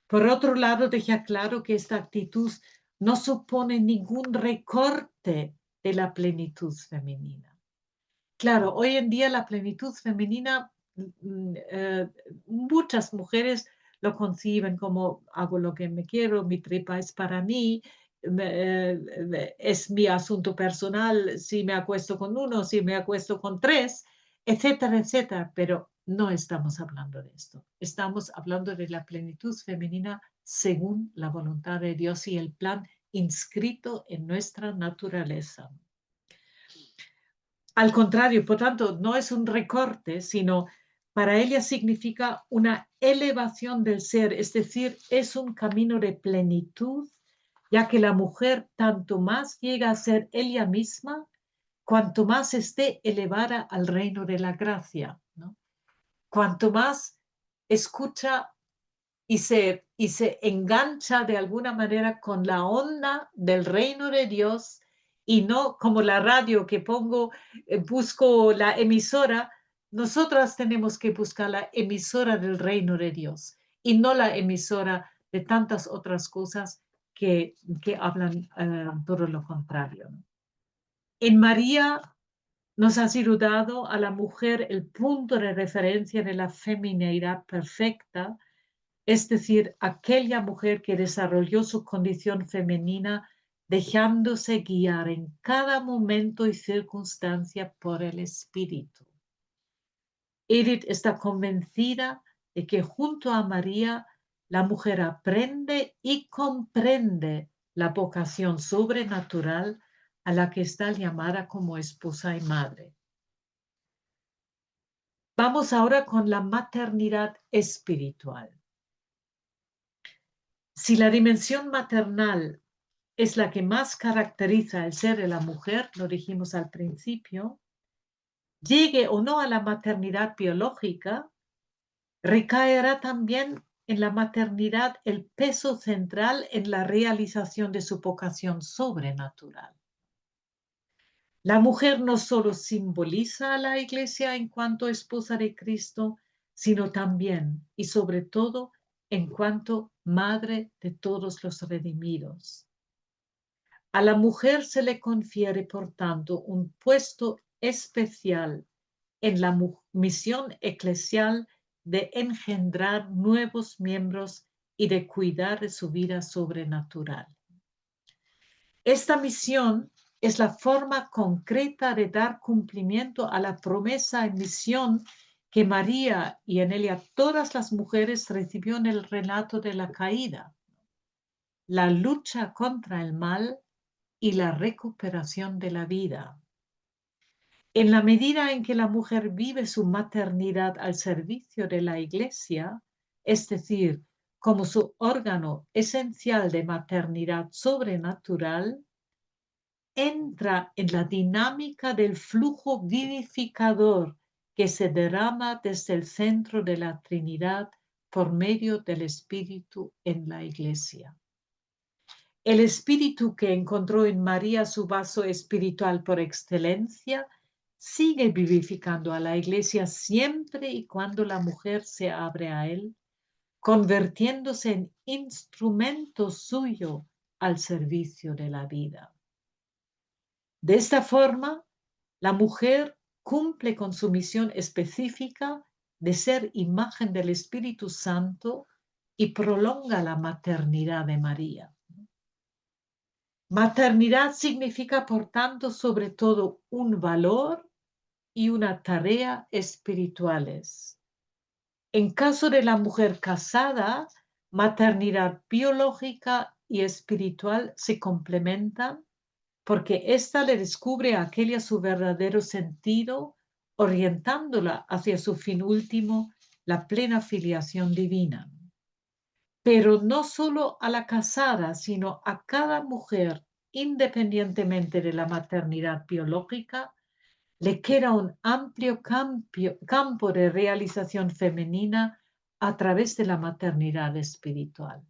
Por otro lado, deja claro que esta actitud no supone ningún recorte de la plenitud femenina. Claro, hoy en día la plenitud femenina, muchas mujeres lo conciben como hago lo que me quiero, mi tripa es para mí, es mi asunto personal, si me acuesto con uno, si me acuesto con tres, etcétera, etcétera. Pero no estamos hablando de esto. Estamos hablando de la plenitud femenina según la voluntad de Dios y el plan inscrito en nuestra naturaleza. Al contrario, por tanto, no es un recorte, sino para ella significa una elevación del ser, es decir, es un camino de plenitud, ya que la mujer tanto más llega a ser ella misma, cuanto más esté elevada al reino de la gracia, ¿no? Cuanto más escucha y se engancha de alguna manera con la onda del reino de Dios y no como la radio que pongo, busco la emisora. Nosotras tenemos que buscar la emisora del reino de Dios y no la emisora de tantas otras cosas que hablan todo lo contrario. En María nos ha sido dado a la mujer el punto de referencia de la femineidad perfecta, es decir, aquella mujer que desarrolló su condición femenina dejándose guiar en cada momento y circunstancia por el Espíritu. Edith está convencida de que junto a María la mujer aprende y comprende la vocación sobrenatural a la que está llamada como esposa y madre. Vamos ahora con la maternidad espiritual. Si la dimensión maternal es la que más caracteriza el ser de la mujer, lo dijimos al principio, llegue o no a la maternidad biológica, recaerá también en la maternidad el peso central en la realización de su vocación sobrenatural. La mujer no solo simboliza a la Iglesia en cuanto esposa de Cristo, sino también y sobre todo en cuanto madre de todos los redimidos. A la mujer se le confiere, por tanto, un puesto especial en la misión eclesial de engendrar nuevos miembros y de cuidar de su vida sobrenatural. Esta misión es la forma concreta de dar cumplimiento a la promesa en misión que María y en ella todas las mujeres recibió en el relato de la caída, la lucha contra el mal y la recuperación de la vida. En la medida en que la mujer vive su maternidad al servicio de la Iglesia, es decir, como su órgano esencial de maternidad sobrenatural, entra en la dinámica del flujo vivificador que se derrama desde el centro de la Trinidad por medio del Espíritu en la Iglesia. El Espíritu que encontró en María su vaso espiritual por excelencia sigue vivificando a la Iglesia siempre y cuando la mujer se abre a él, convirtiéndose en instrumento suyo al servicio de la vida. De esta forma, la mujer cumple con su misión específica de ser imagen del Espíritu Santo y prolonga la maternidad de María. Maternidad significa, por tanto, sobre todo un valor y una tarea espirituales. En caso de la mujer casada, maternidad biológica y espiritual se complementan porque ésta le descubre a aquella su verdadero sentido, orientándola hacia su fin último, la plena filiación divina. Pero no solo a la casada, sino a cada mujer, independientemente de la maternidad biológica, le queda un amplio campo de realización femenina a través de la maternidad espiritual.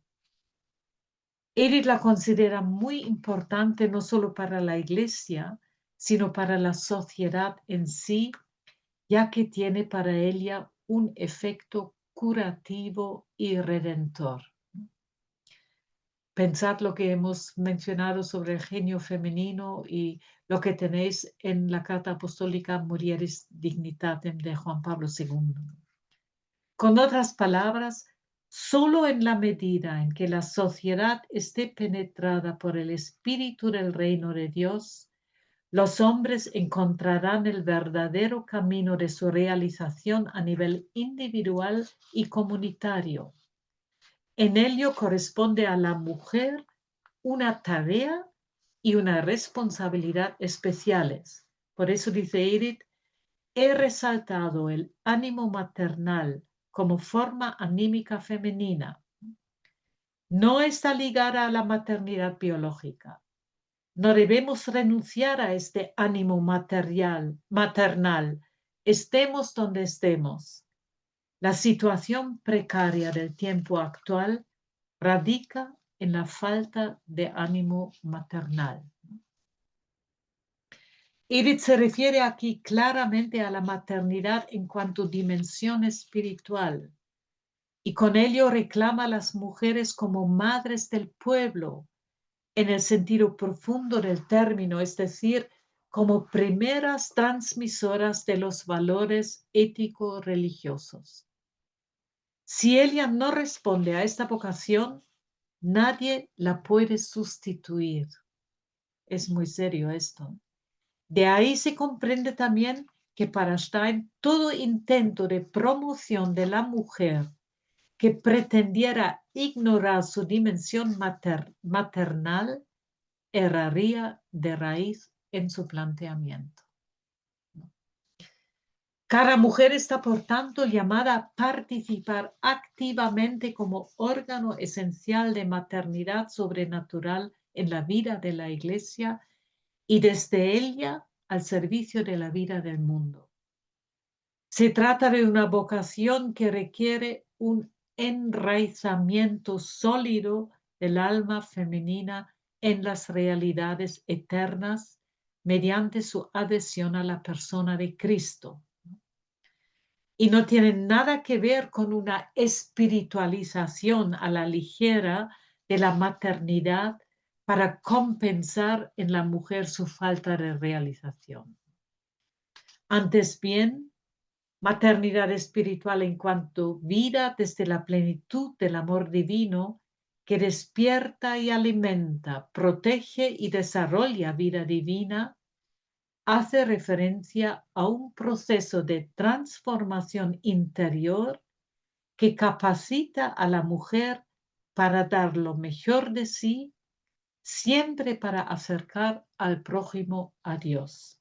Edith la considera muy importante no solo para la Iglesia, sino para la sociedad en sí, ya que tiene para ella un efecto curativo y redentor. Pensad lo que hemos mencionado sobre el genio femenino y lo que tenéis en la Carta Apostólica Mulieris Dignitatem de Juan Pablo II. Con otras palabras, solo en la medida en que la sociedad esté penetrada por el espíritu del reino de Dios, los hombres encontrarán el verdadero camino de su realización a nivel individual y comunitario. En ello corresponde a la mujer una tarea y una responsabilidad especiales. Por eso dice Edith, he resaltado el ánimo maternal como forma anímica femenina. No está ligada a la maternidad biológica. No debemos renunciar a este ánimo maternal, estemos donde estemos. La situación precaria del tiempo actual radica en la falta de ánimo maternal. Edith se refiere aquí claramente a la maternidad en cuanto dimensión espiritual y con ello reclama a las mujeres como madres del pueblo en el sentido profundo del término, es decir, como primeras transmisoras de los valores ético-religiosos. Si ella no responde a esta vocación, nadie la puede sustituir. Es muy serio esto. De ahí se comprende también que para Stein todo intento de promoción de la mujer que pretendiera ignorar su dimensión maternal erraría de raíz en su planteamiento. Cada mujer está, por tanto, llamada a participar activamente como órgano esencial de maternidad sobrenatural en la vida de la Iglesia y desde ella al servicio de la vida del mundo. Se trata de una vocación que requiere un enraizamiento sólido del alma femenina en las realidades eternas mediante su adhesión a la persona de Cristo. y no tiene nada que ver con una espiritualización a la ligera de la maternidad para compensar en la mujer su falta de realización. Antes bien, maternidad espiritual en cuanto vida desde la plenitud del amor divino que despierta y alimenta, protege y desarrolla vida divina, hace referencia a un proceso de transformación interior que capacita a la mujer para dar lo mejor de sí, siempre para acercar al prójimo a Dios.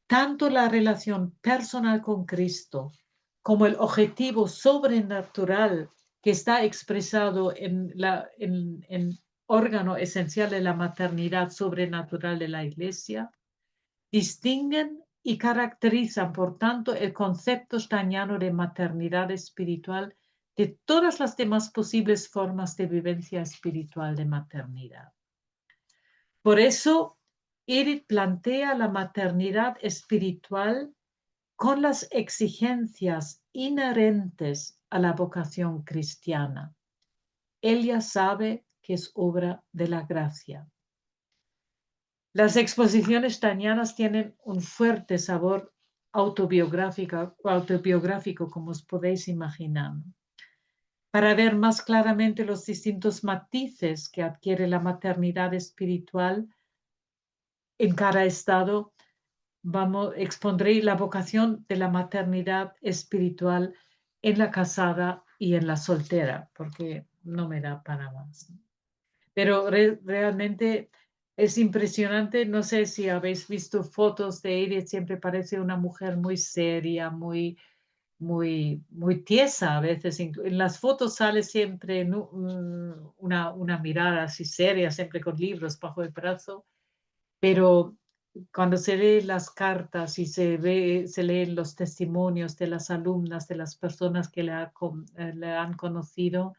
Tanto la relación personal con Cristo como el objetivo sobrenatural que está expresado en órgano esencial de la maternidad sobrenatural de la Iglesia, distinguen y caracterizan, por tanto, el concepto steiniano de maternidad espiritual de todas las demás posibles formas de vivencia espiritual de maternidad. Por eso, Edith plantea la maternidad espiritual con las exigencias inherentes a la vocación cristiana. Ella sabe que es obra de la gracia. Las exposiciones steinianas tienen un fuerte sabor autobiográfico, como os podéis imaginar. Para ver más claramente los distintos matices que adquiere la maternidad espiritual en cada estado, expondré la vocación de la maternidad espiritual en la casada y en la soltera, porque no me da para más. Pero realmente es impresionante. No sé si habéis visto fotos de ella, siempre parece una mujer muy seria, muy tiesa a veces. En las fotos sale siempre una mirada así seria, siempre con libros bajo el brazo, pero cuando se leen las cartas y se leen los testimonios de las alumnas, de las personas que le han conocido,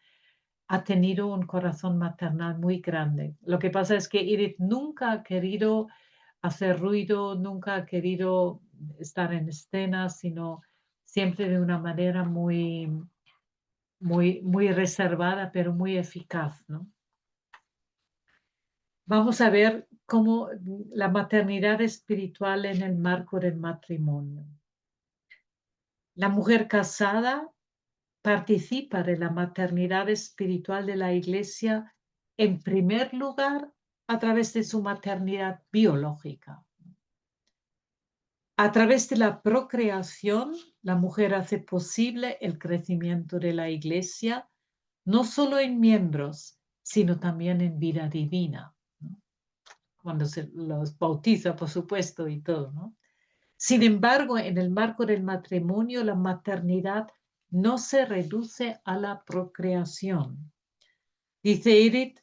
ha tenido un corazón maternal muy grande. Lo que pasa es que Edith nunca ha querido hacer ruido, nunca ha querido estar en escena, sino siempre de una manera muy reservada, pero muy eficaz, ¿no? Vamos a ver cómo la maternidad espiritual en el marco del matrimonio. La mujer casada participa de la maternidad espiritual de la Iglesia en primer lugar a través de su maternidad biológica. A través de la procreación, la mujer hace posible el crecimiento de la Iglesia, no solo en miembros, sino también en vida divina, ¿no? Cuando se los bautiza, por supuesto, y todo, ¿no? Sin embargo, en el marco del matrimonio, la maternidad no se reduce a la procreación. Dice Edith,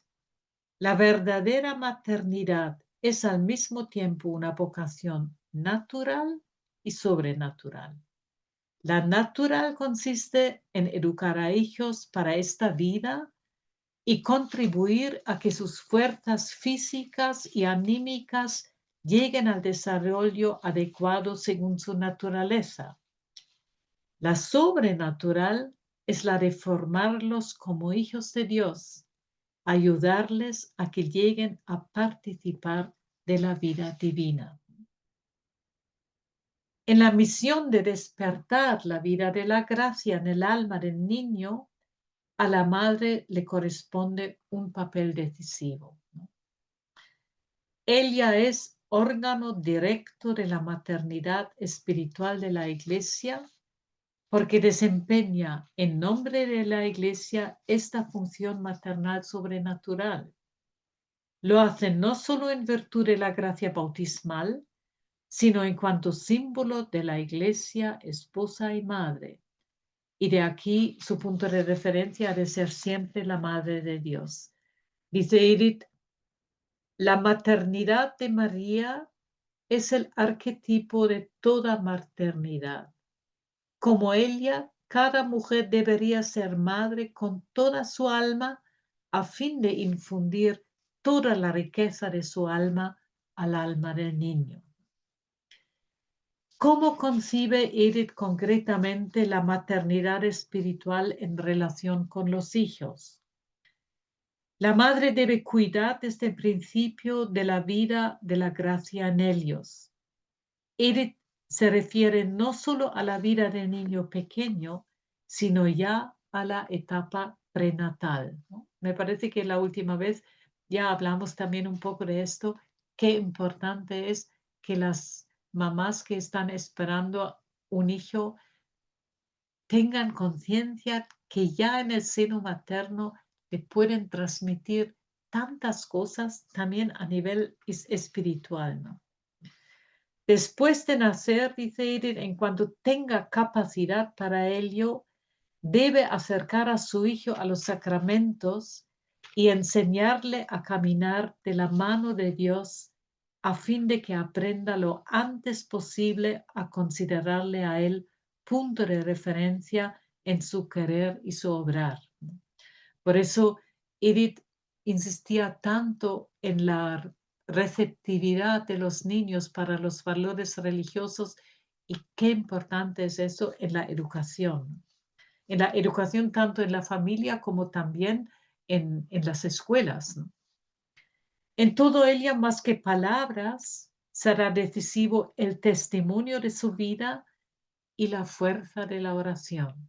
la verdadera maternidad es al mismo tiempo una vocación natural y sobrenatural. La natural consiste en educar a hijos para esta vida y contribuir a que sus fuerzas físicas y anímicas lleguen al desarrollo adecuado según su naturaleza. La sobrenatural es la de formarlos como hijos de Dios, ayudarles a que lleguen a participar de la vida divina. En la misión de despertar la vida de la gracia en el alma del niño, a la madre le corresponde un papel decisivo, ¿no? Ella es órgano directo de la maternidad espiritual de la Iglesia porque desempeña en nombre de la Iglesia esta función maternal sobrenatural. Lo hace no solo en virtud de la gracia bautismal, sino en cuanto símbolo de la Iglesia, esposa y madre. Y de aquí su punto de referencia ha de ser siempre la Madre de Dios. Dice Edith, la maternidad de María es el arquetipo de toda maternidad. Como ella, cada mujer debería ser madre con toda su alma a fin de infundir toda la riqueza de su alma al alma del niño. ¿Cómo concibe Edith concretamente la maternidad espiritual en relación con los hijos? La madre debe cuidar desde el principio de la vida de la gracia en ellos. Edith se refiere no solo a la vida del niño pequeño, sino ya a la etapa prenatal, ¿no? Me parece que la última vez ya hablamos también un poco de esto, qué importante es que las mamás que están esperando un hijo tengan conciencia que ya en el seno materno le pueden transmitir tantas cosas también a nivel espiritual, ¿no? Después de nacer, dice Edith, en cuanto tenga capacidad para ello, debe acercar a su hijo a los sacramentos y enseñarle a caminar de la mano de Dios a fin de que aprenda lo antes posible a considerarle a él punto de referencia en su querer y su obrar. Por eso Edith insistía tanto en la receptividad de los niños para los valores religiosos y qué importante es eso en la educación. En la educación tanto en la familia como también en las escuelas, ¿no? En todo ella, más que palabras, será decisivo el testimonio de su vida y la fuerza de la oración.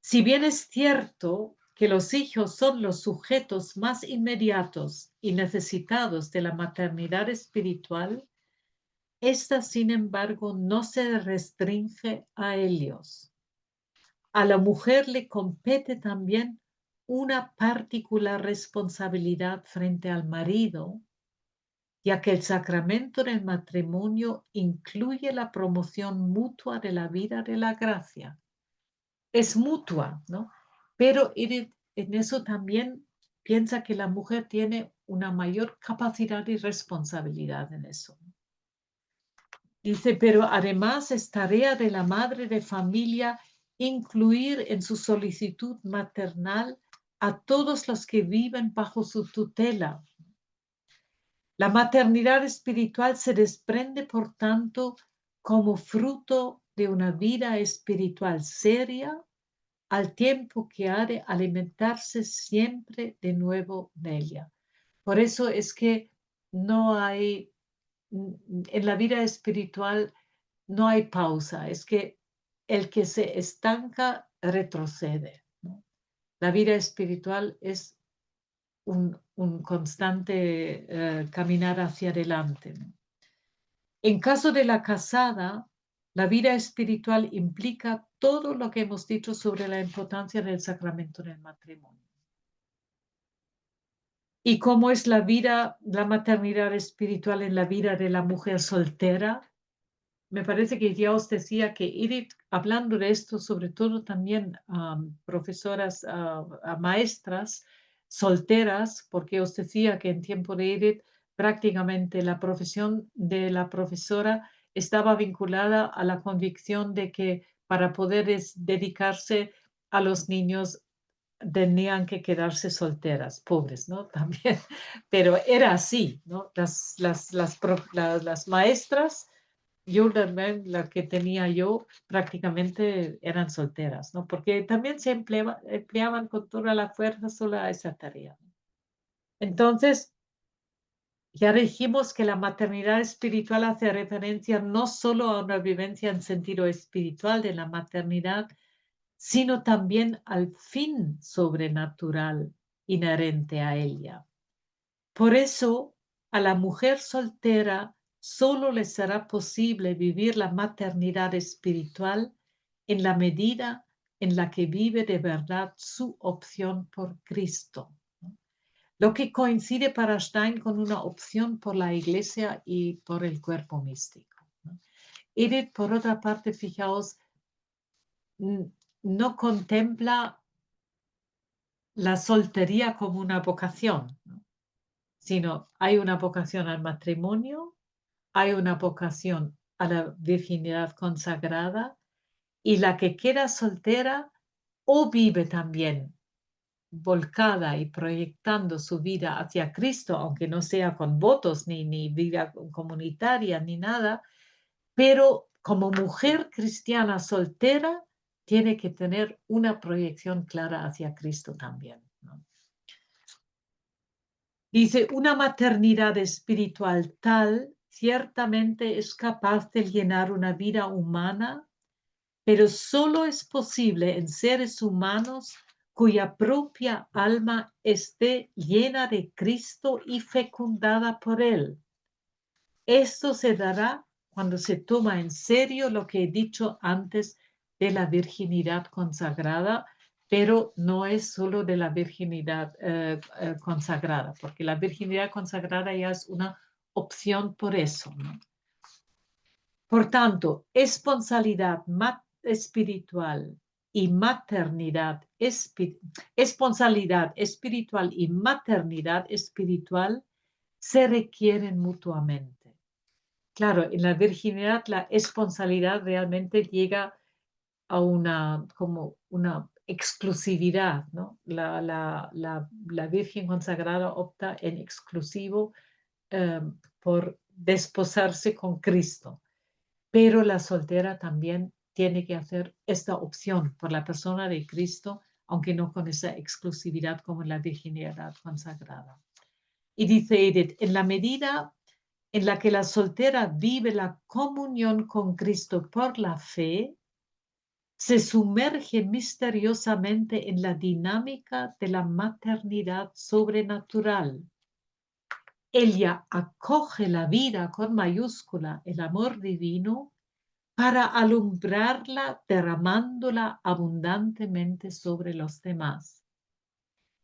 Si bien es cierto que los hijos son los sujetos más inmediatos y necesitados de la maternidad espiritual, esta, sin embargo, no se restringe a ellos. A la mujer le compete también una particular responsabilidad frente al marido, ya que el sacramento del matrimonio incluye la promoción mutua de la vida de la gracia. Es mutua, ¿no? Pero Edith en eso también piensa que la mujer tiene una mayor capacidad y responsabilidad en eso. Dice, pero además es tarea de la madre de familia incluir en su solicitud maternal a todos los que viven bajo su tutela. La maternidad espiritual se desprende, por tanto, como fruto de una vida espiritual seria, al tiempo que ha de alimentarse siempre de nuevo de ella. Por eso es que no hay, en la vida espiritual no hay pausa, es que el que se estanca retrocede, ¿no? La vida espiritual es un constante caminar hacia adelante, ¿no? En caso de la casada, la vida espiritual implica todo lo que hemos dicho sobre la importancia del sacramento del matrimonio. ¿Y cómo es la vida, la maternidad espiritual en la vida de la mujer soltera? Me parece que ya os decía que Edith, hablando de esto, sobre todo también profesoras, maestras solteras, porque os decía que en tiempo de Edith prácticamente la profesión de la profesora estaba vinculada a la convicción de que para poder dedicarse a los niños tenían que quedarse solteras, pobres, ¿no? También, pero era así, ¿no? Las maestras, yo también, la que tenía yo, prácticamente eran solteras, ¿no? Porque también se empleaban con toda la fuerza solo a esa tarea. Entonces, ya dijimos que la maternidad espiritual hace referencia no solo a una vivencia en sentido espiritual de la maternidad, sino también al fin sobrenatural inherente a ella. Por eso, a la mujer soltera solo le será posible vivir la maternidad espiritual en la medida en la que vive de verdad su opción por Cristo, ¿no? Lo que coincide para Stein con una opción por la Iglesia y por el cuerpo místico, ¿no? Edith, por otra parte, fijaos, no contempla la soltería como una vocación, ¿no? Sino hay una vocación al matrimonio, hay una vocación a la virginidad consagrada, y la que queda soltera o vive también volcada y proyectando su vida hacia Cristo, aunque no sea con votos ni vida comunitaria ni nada, pero como mujer cristiana soltera, tiene que tener una proyección clara hacia Cristo también, ¿no? Dice, una maternidad espiritual tal ciertamente es capaz de llenar una vida humana, pero solo es posible en seres humanos cuya propia alma esté llena de Cristo y fecundada por Él. Esto se dará cuando se toma en serio lo que he dicho antes de la virginidad consagrada, pero no es solo de la virginidad consagrada, porque la virginidad consagrada ya es una opción por eso, ¿no? Por tanto, esponsabilidad espiritual y maternidad, esponsabilidad espiritual y maternidad espiritual se requieren mutuamente. Claro, en la virginidad la esponsabilidad realmente llega a como una exclusividad, ¿no? La Virgen consagrada opta en exclusivo por desposarse con Cristo, pero la soltera también tiene que hacer esta opción por la persona de Cristo, aunque no con esa exclusividad como en la virginidad consagrada. Y dice Edith, en la medida en la que la soltera vive la comunión con Cristo por la fe, se sumerge misteriosamente en la dinámica de la maternidad sobrenatural. Ella acoge la vida con mayúscula, el amor divino, para alumbrarla, derramándola abundantemente sobre los demás.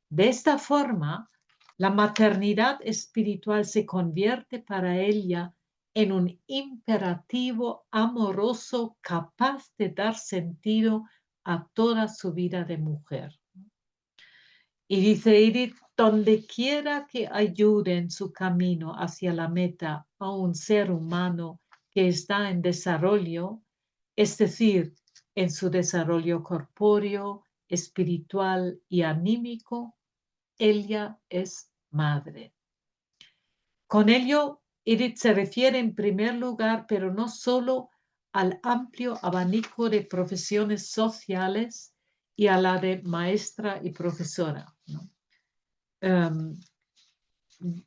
De esta forma, la maternidad espiritual se convierte para ella en un imperativo amoroso capaz de dar sentido a toda su vida de mujer. Y dice Edith, donde quiera que ayude en su camino hacia la meta a un ser humano que está en desarrollo, es decir, en su desarrollo corpóreo, espiritual y anímico, ella es madre. Con ello, Edith se refiere en primer lugar, pero no solo al amplio abanico de profesiones sociales y a la de maestra y profesora, ¿no?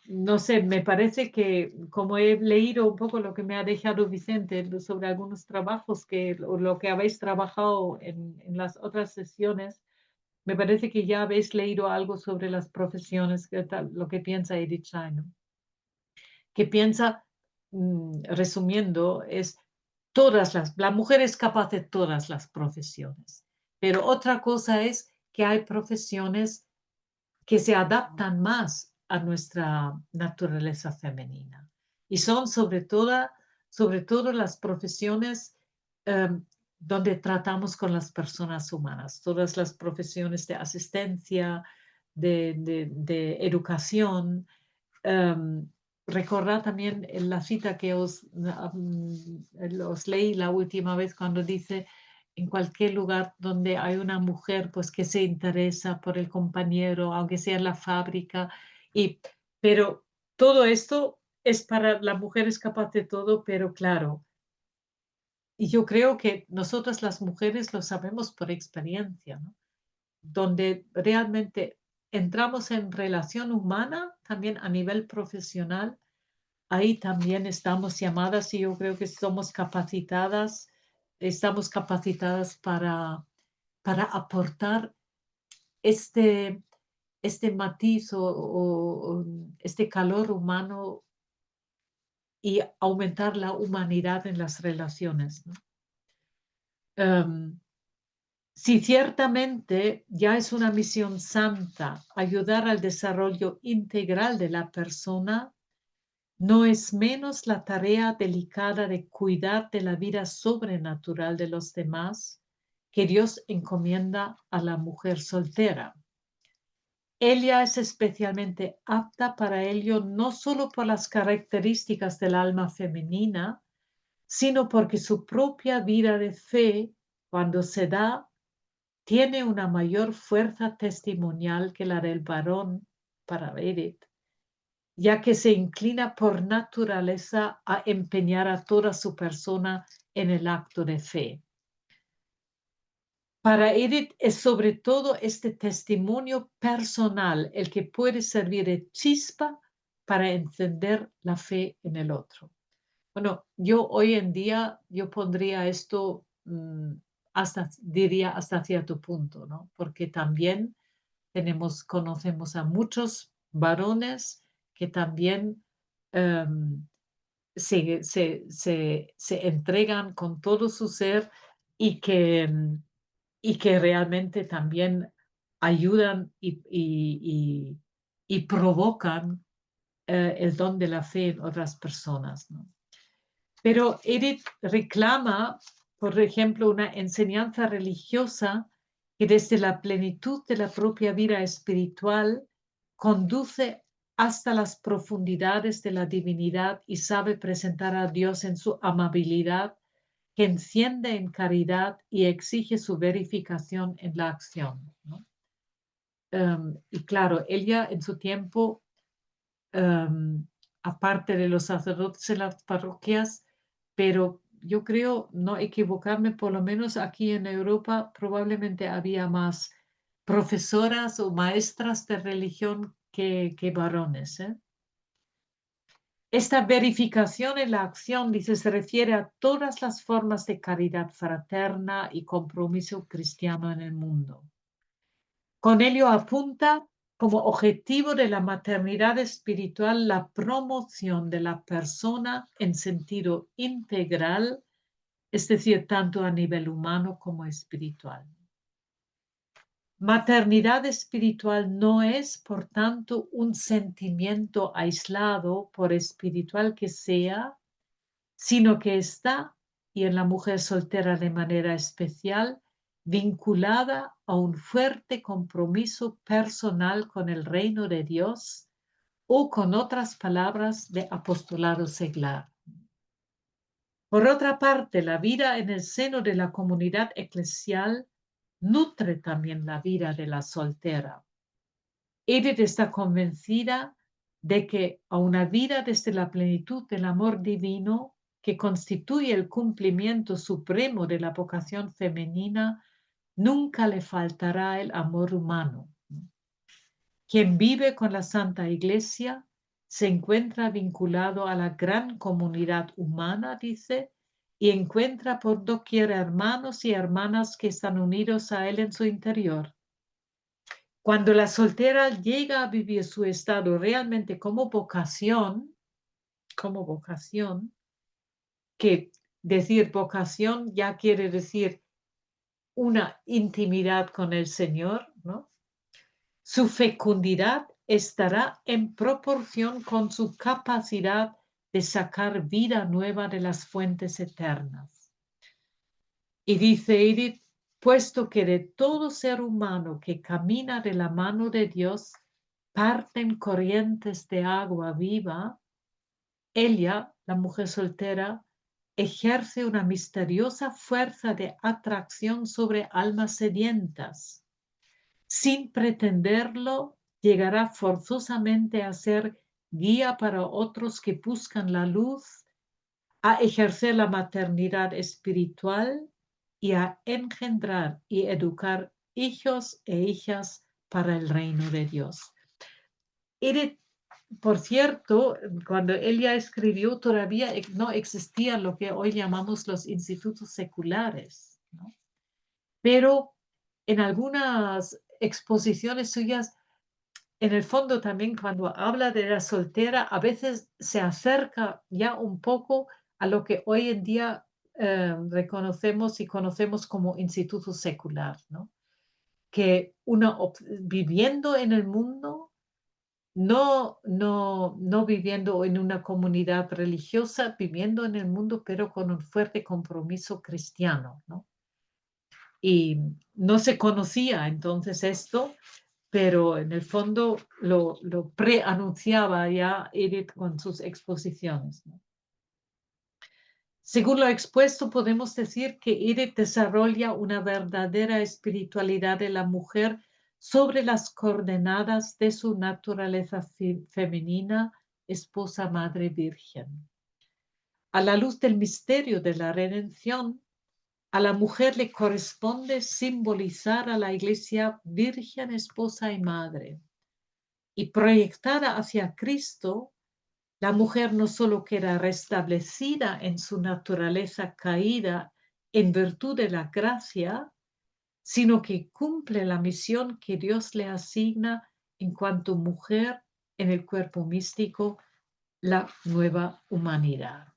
No sé, me parece que como he leído un poco lo que me ha dejado Vicente sobre algunos trabajos o lo que habéis trabajado en las otras sesiones, me parece que ya habéis leído algo sobre las profesiones, lo que piensa Edith Stein, ¿no? Que piensa, resumiendo, es la mujer es capaz de todas las profesiones, pero otra cosa es que hay profesiones que se adaptan más a nuestra naturaleza femenina y son sobre todo las profesiones donde tratamos con las personas humanas, todas las profesiones de asistencia, de educación. Recordad también la cita que os leí la última vez cuando dice, en cualquier lugar donde hay una mujer pues que se interesa por el compañero, aunque sea en la fábrica, pero todo esto es para la mujer, es capaz de todo, pero claro, y yo creo que nosotras las mujeres lo sabemos por experiencia, ¿no? Donde realmente entramos en relación humana, también a nivel profesional, ahí también estamos llamadas y yo creo que estamos capacitadas para aportar este, este matiz o este calor humano y aumentar la humanidad en las relaciones, ¿no? Si ciertamente ya es una misión santa ayudar al desarrollo integral de la persona, no es menos la tarea delicada de cuidar de la vida sobrenatural de los demás que Dios encomienda a la mujer soltera. Ella es especialmente apta para ello no solo por las características del alma femenina, sino porque su propia vida de fe, cuando se da, tiene una mayor fuerza testimonial que la del varón para Edith, ya que se inclina por naturaleza a empeñar a toda su persona en el acto de fe. Para Edith es sobre todo este testimonio personal el que puede servir de chispa para encender la fe en el otro. Bueno, yo hoy en día, yo pondría esto diría hasta cierto punto, ¿no? Porque también conocemos a muchos varones que también se entregan con todo su ser y que realmente también ayudan y provocan el don de la fe en otras personas, ¿no? Pero Edith reclama, por ejemplo, una enseñanza religiosa que desde la plenitud de la propia vida espiritual conduce hasta las profundidades de la divinidad y sabe presentar a Dios en su amabilidad, que enciende en caridad y exige su verificación en la acción, ¿no? Y claro, ella en su tiempo, aparte de los sacerdotes en las parroquias, pero yo creo no equivocarme, por lo menos aquí en Europa probablemente había más profesoras o maestras de religión que varones, ¿eh? Esta verificación en la acción, dice, se refiere a todas las formas de caridad fraterna y compromiso cristiano en el mundo. Con ello apunta como objetivo de la maternidad espiritual la promoción de la persona en sentido integral, es decir, tanto a nivel humano como espiritual. Maternidad espiritual no es, por tanto, un sentimiento aislado, por espiritual que sea, sino que está, y en la mujer soltera de manera especial, vinculada a un fuerte compromiso personal con el reino de Dios o, con otras palabras, de apostolado seglar. Por otra parte, la vida en el seno de la comunidad eclesial nutre también la vida de la soltera. Edith está convencida de que a una vida desde la plenitud del amor divino, que constituye el cumplimiento supremo de la vocación femenina, nunca le faltará el amor humano. Quien vive con la Santa Iglesia se encuentra vinculado a la gran comunidad humana, dice, y encuentra por doquier hermanos y hermanas que están unidos a él en su interior. Cuando la soltera llega a vivir su estado realmente como vocación, que decir vocación ya quiere decir una intimidad con el Señor, ¿no? Su fecundidad estará en proporción con su capacidad de sacar vida nueva de las fuentes eternas. Y dice Edith, puesto que de todo ser humano que camina de la mano de Dios parten corrientes de agua viva, ella, la mujer soltera, ejerce una misteriosa fuerza de atracción sobre almas sedientas. Sin pretenderlo, llegará forzosamente a ser guía para otros que buscan la luz, a ejercer la maternidad espiritual y a engendrar y educar hijos e hijas para el reino de Dios. Edith, por cierto, cuando ella escribió todavía no existían lo que hoy llamamos los institutos seculares, ¿no? Pero en algunas exposiciones suyas, en el fondo también cuando habla de la soltera, a veces se acerca ya un poco a lo que hoy en día reconocemos y conocemos como instituto secular, ¿no? Que viviendo en el mundo, no viviendo en una comunidad religiosa, viviendo en el mundo, pero con un fuerte compromiso cristiano, ¿no? Y no se conocía entonces esto, pero en el fondo lo preanunciaba ya Edith con sus exposiciones, ¿no? Según lo expuesto, podemos decir que Edith desarrolla una verdadera espiritualidad de la mujer sobre las coordenadas de su naturaleza femenina esposa, madre virgen. A la luz del misterio de la redención, a la mujer le corresponde simbolizar a la Iglesia virgen, esposa y madre. Y proyectada hacia Cristo, la mujer no solo queda restablecida en su naturaleza caída en virtud de la gracia, sino que cumple la misión que Dios le asigna en cuanto mujer en el cuerpo místico, la nueva humanidad.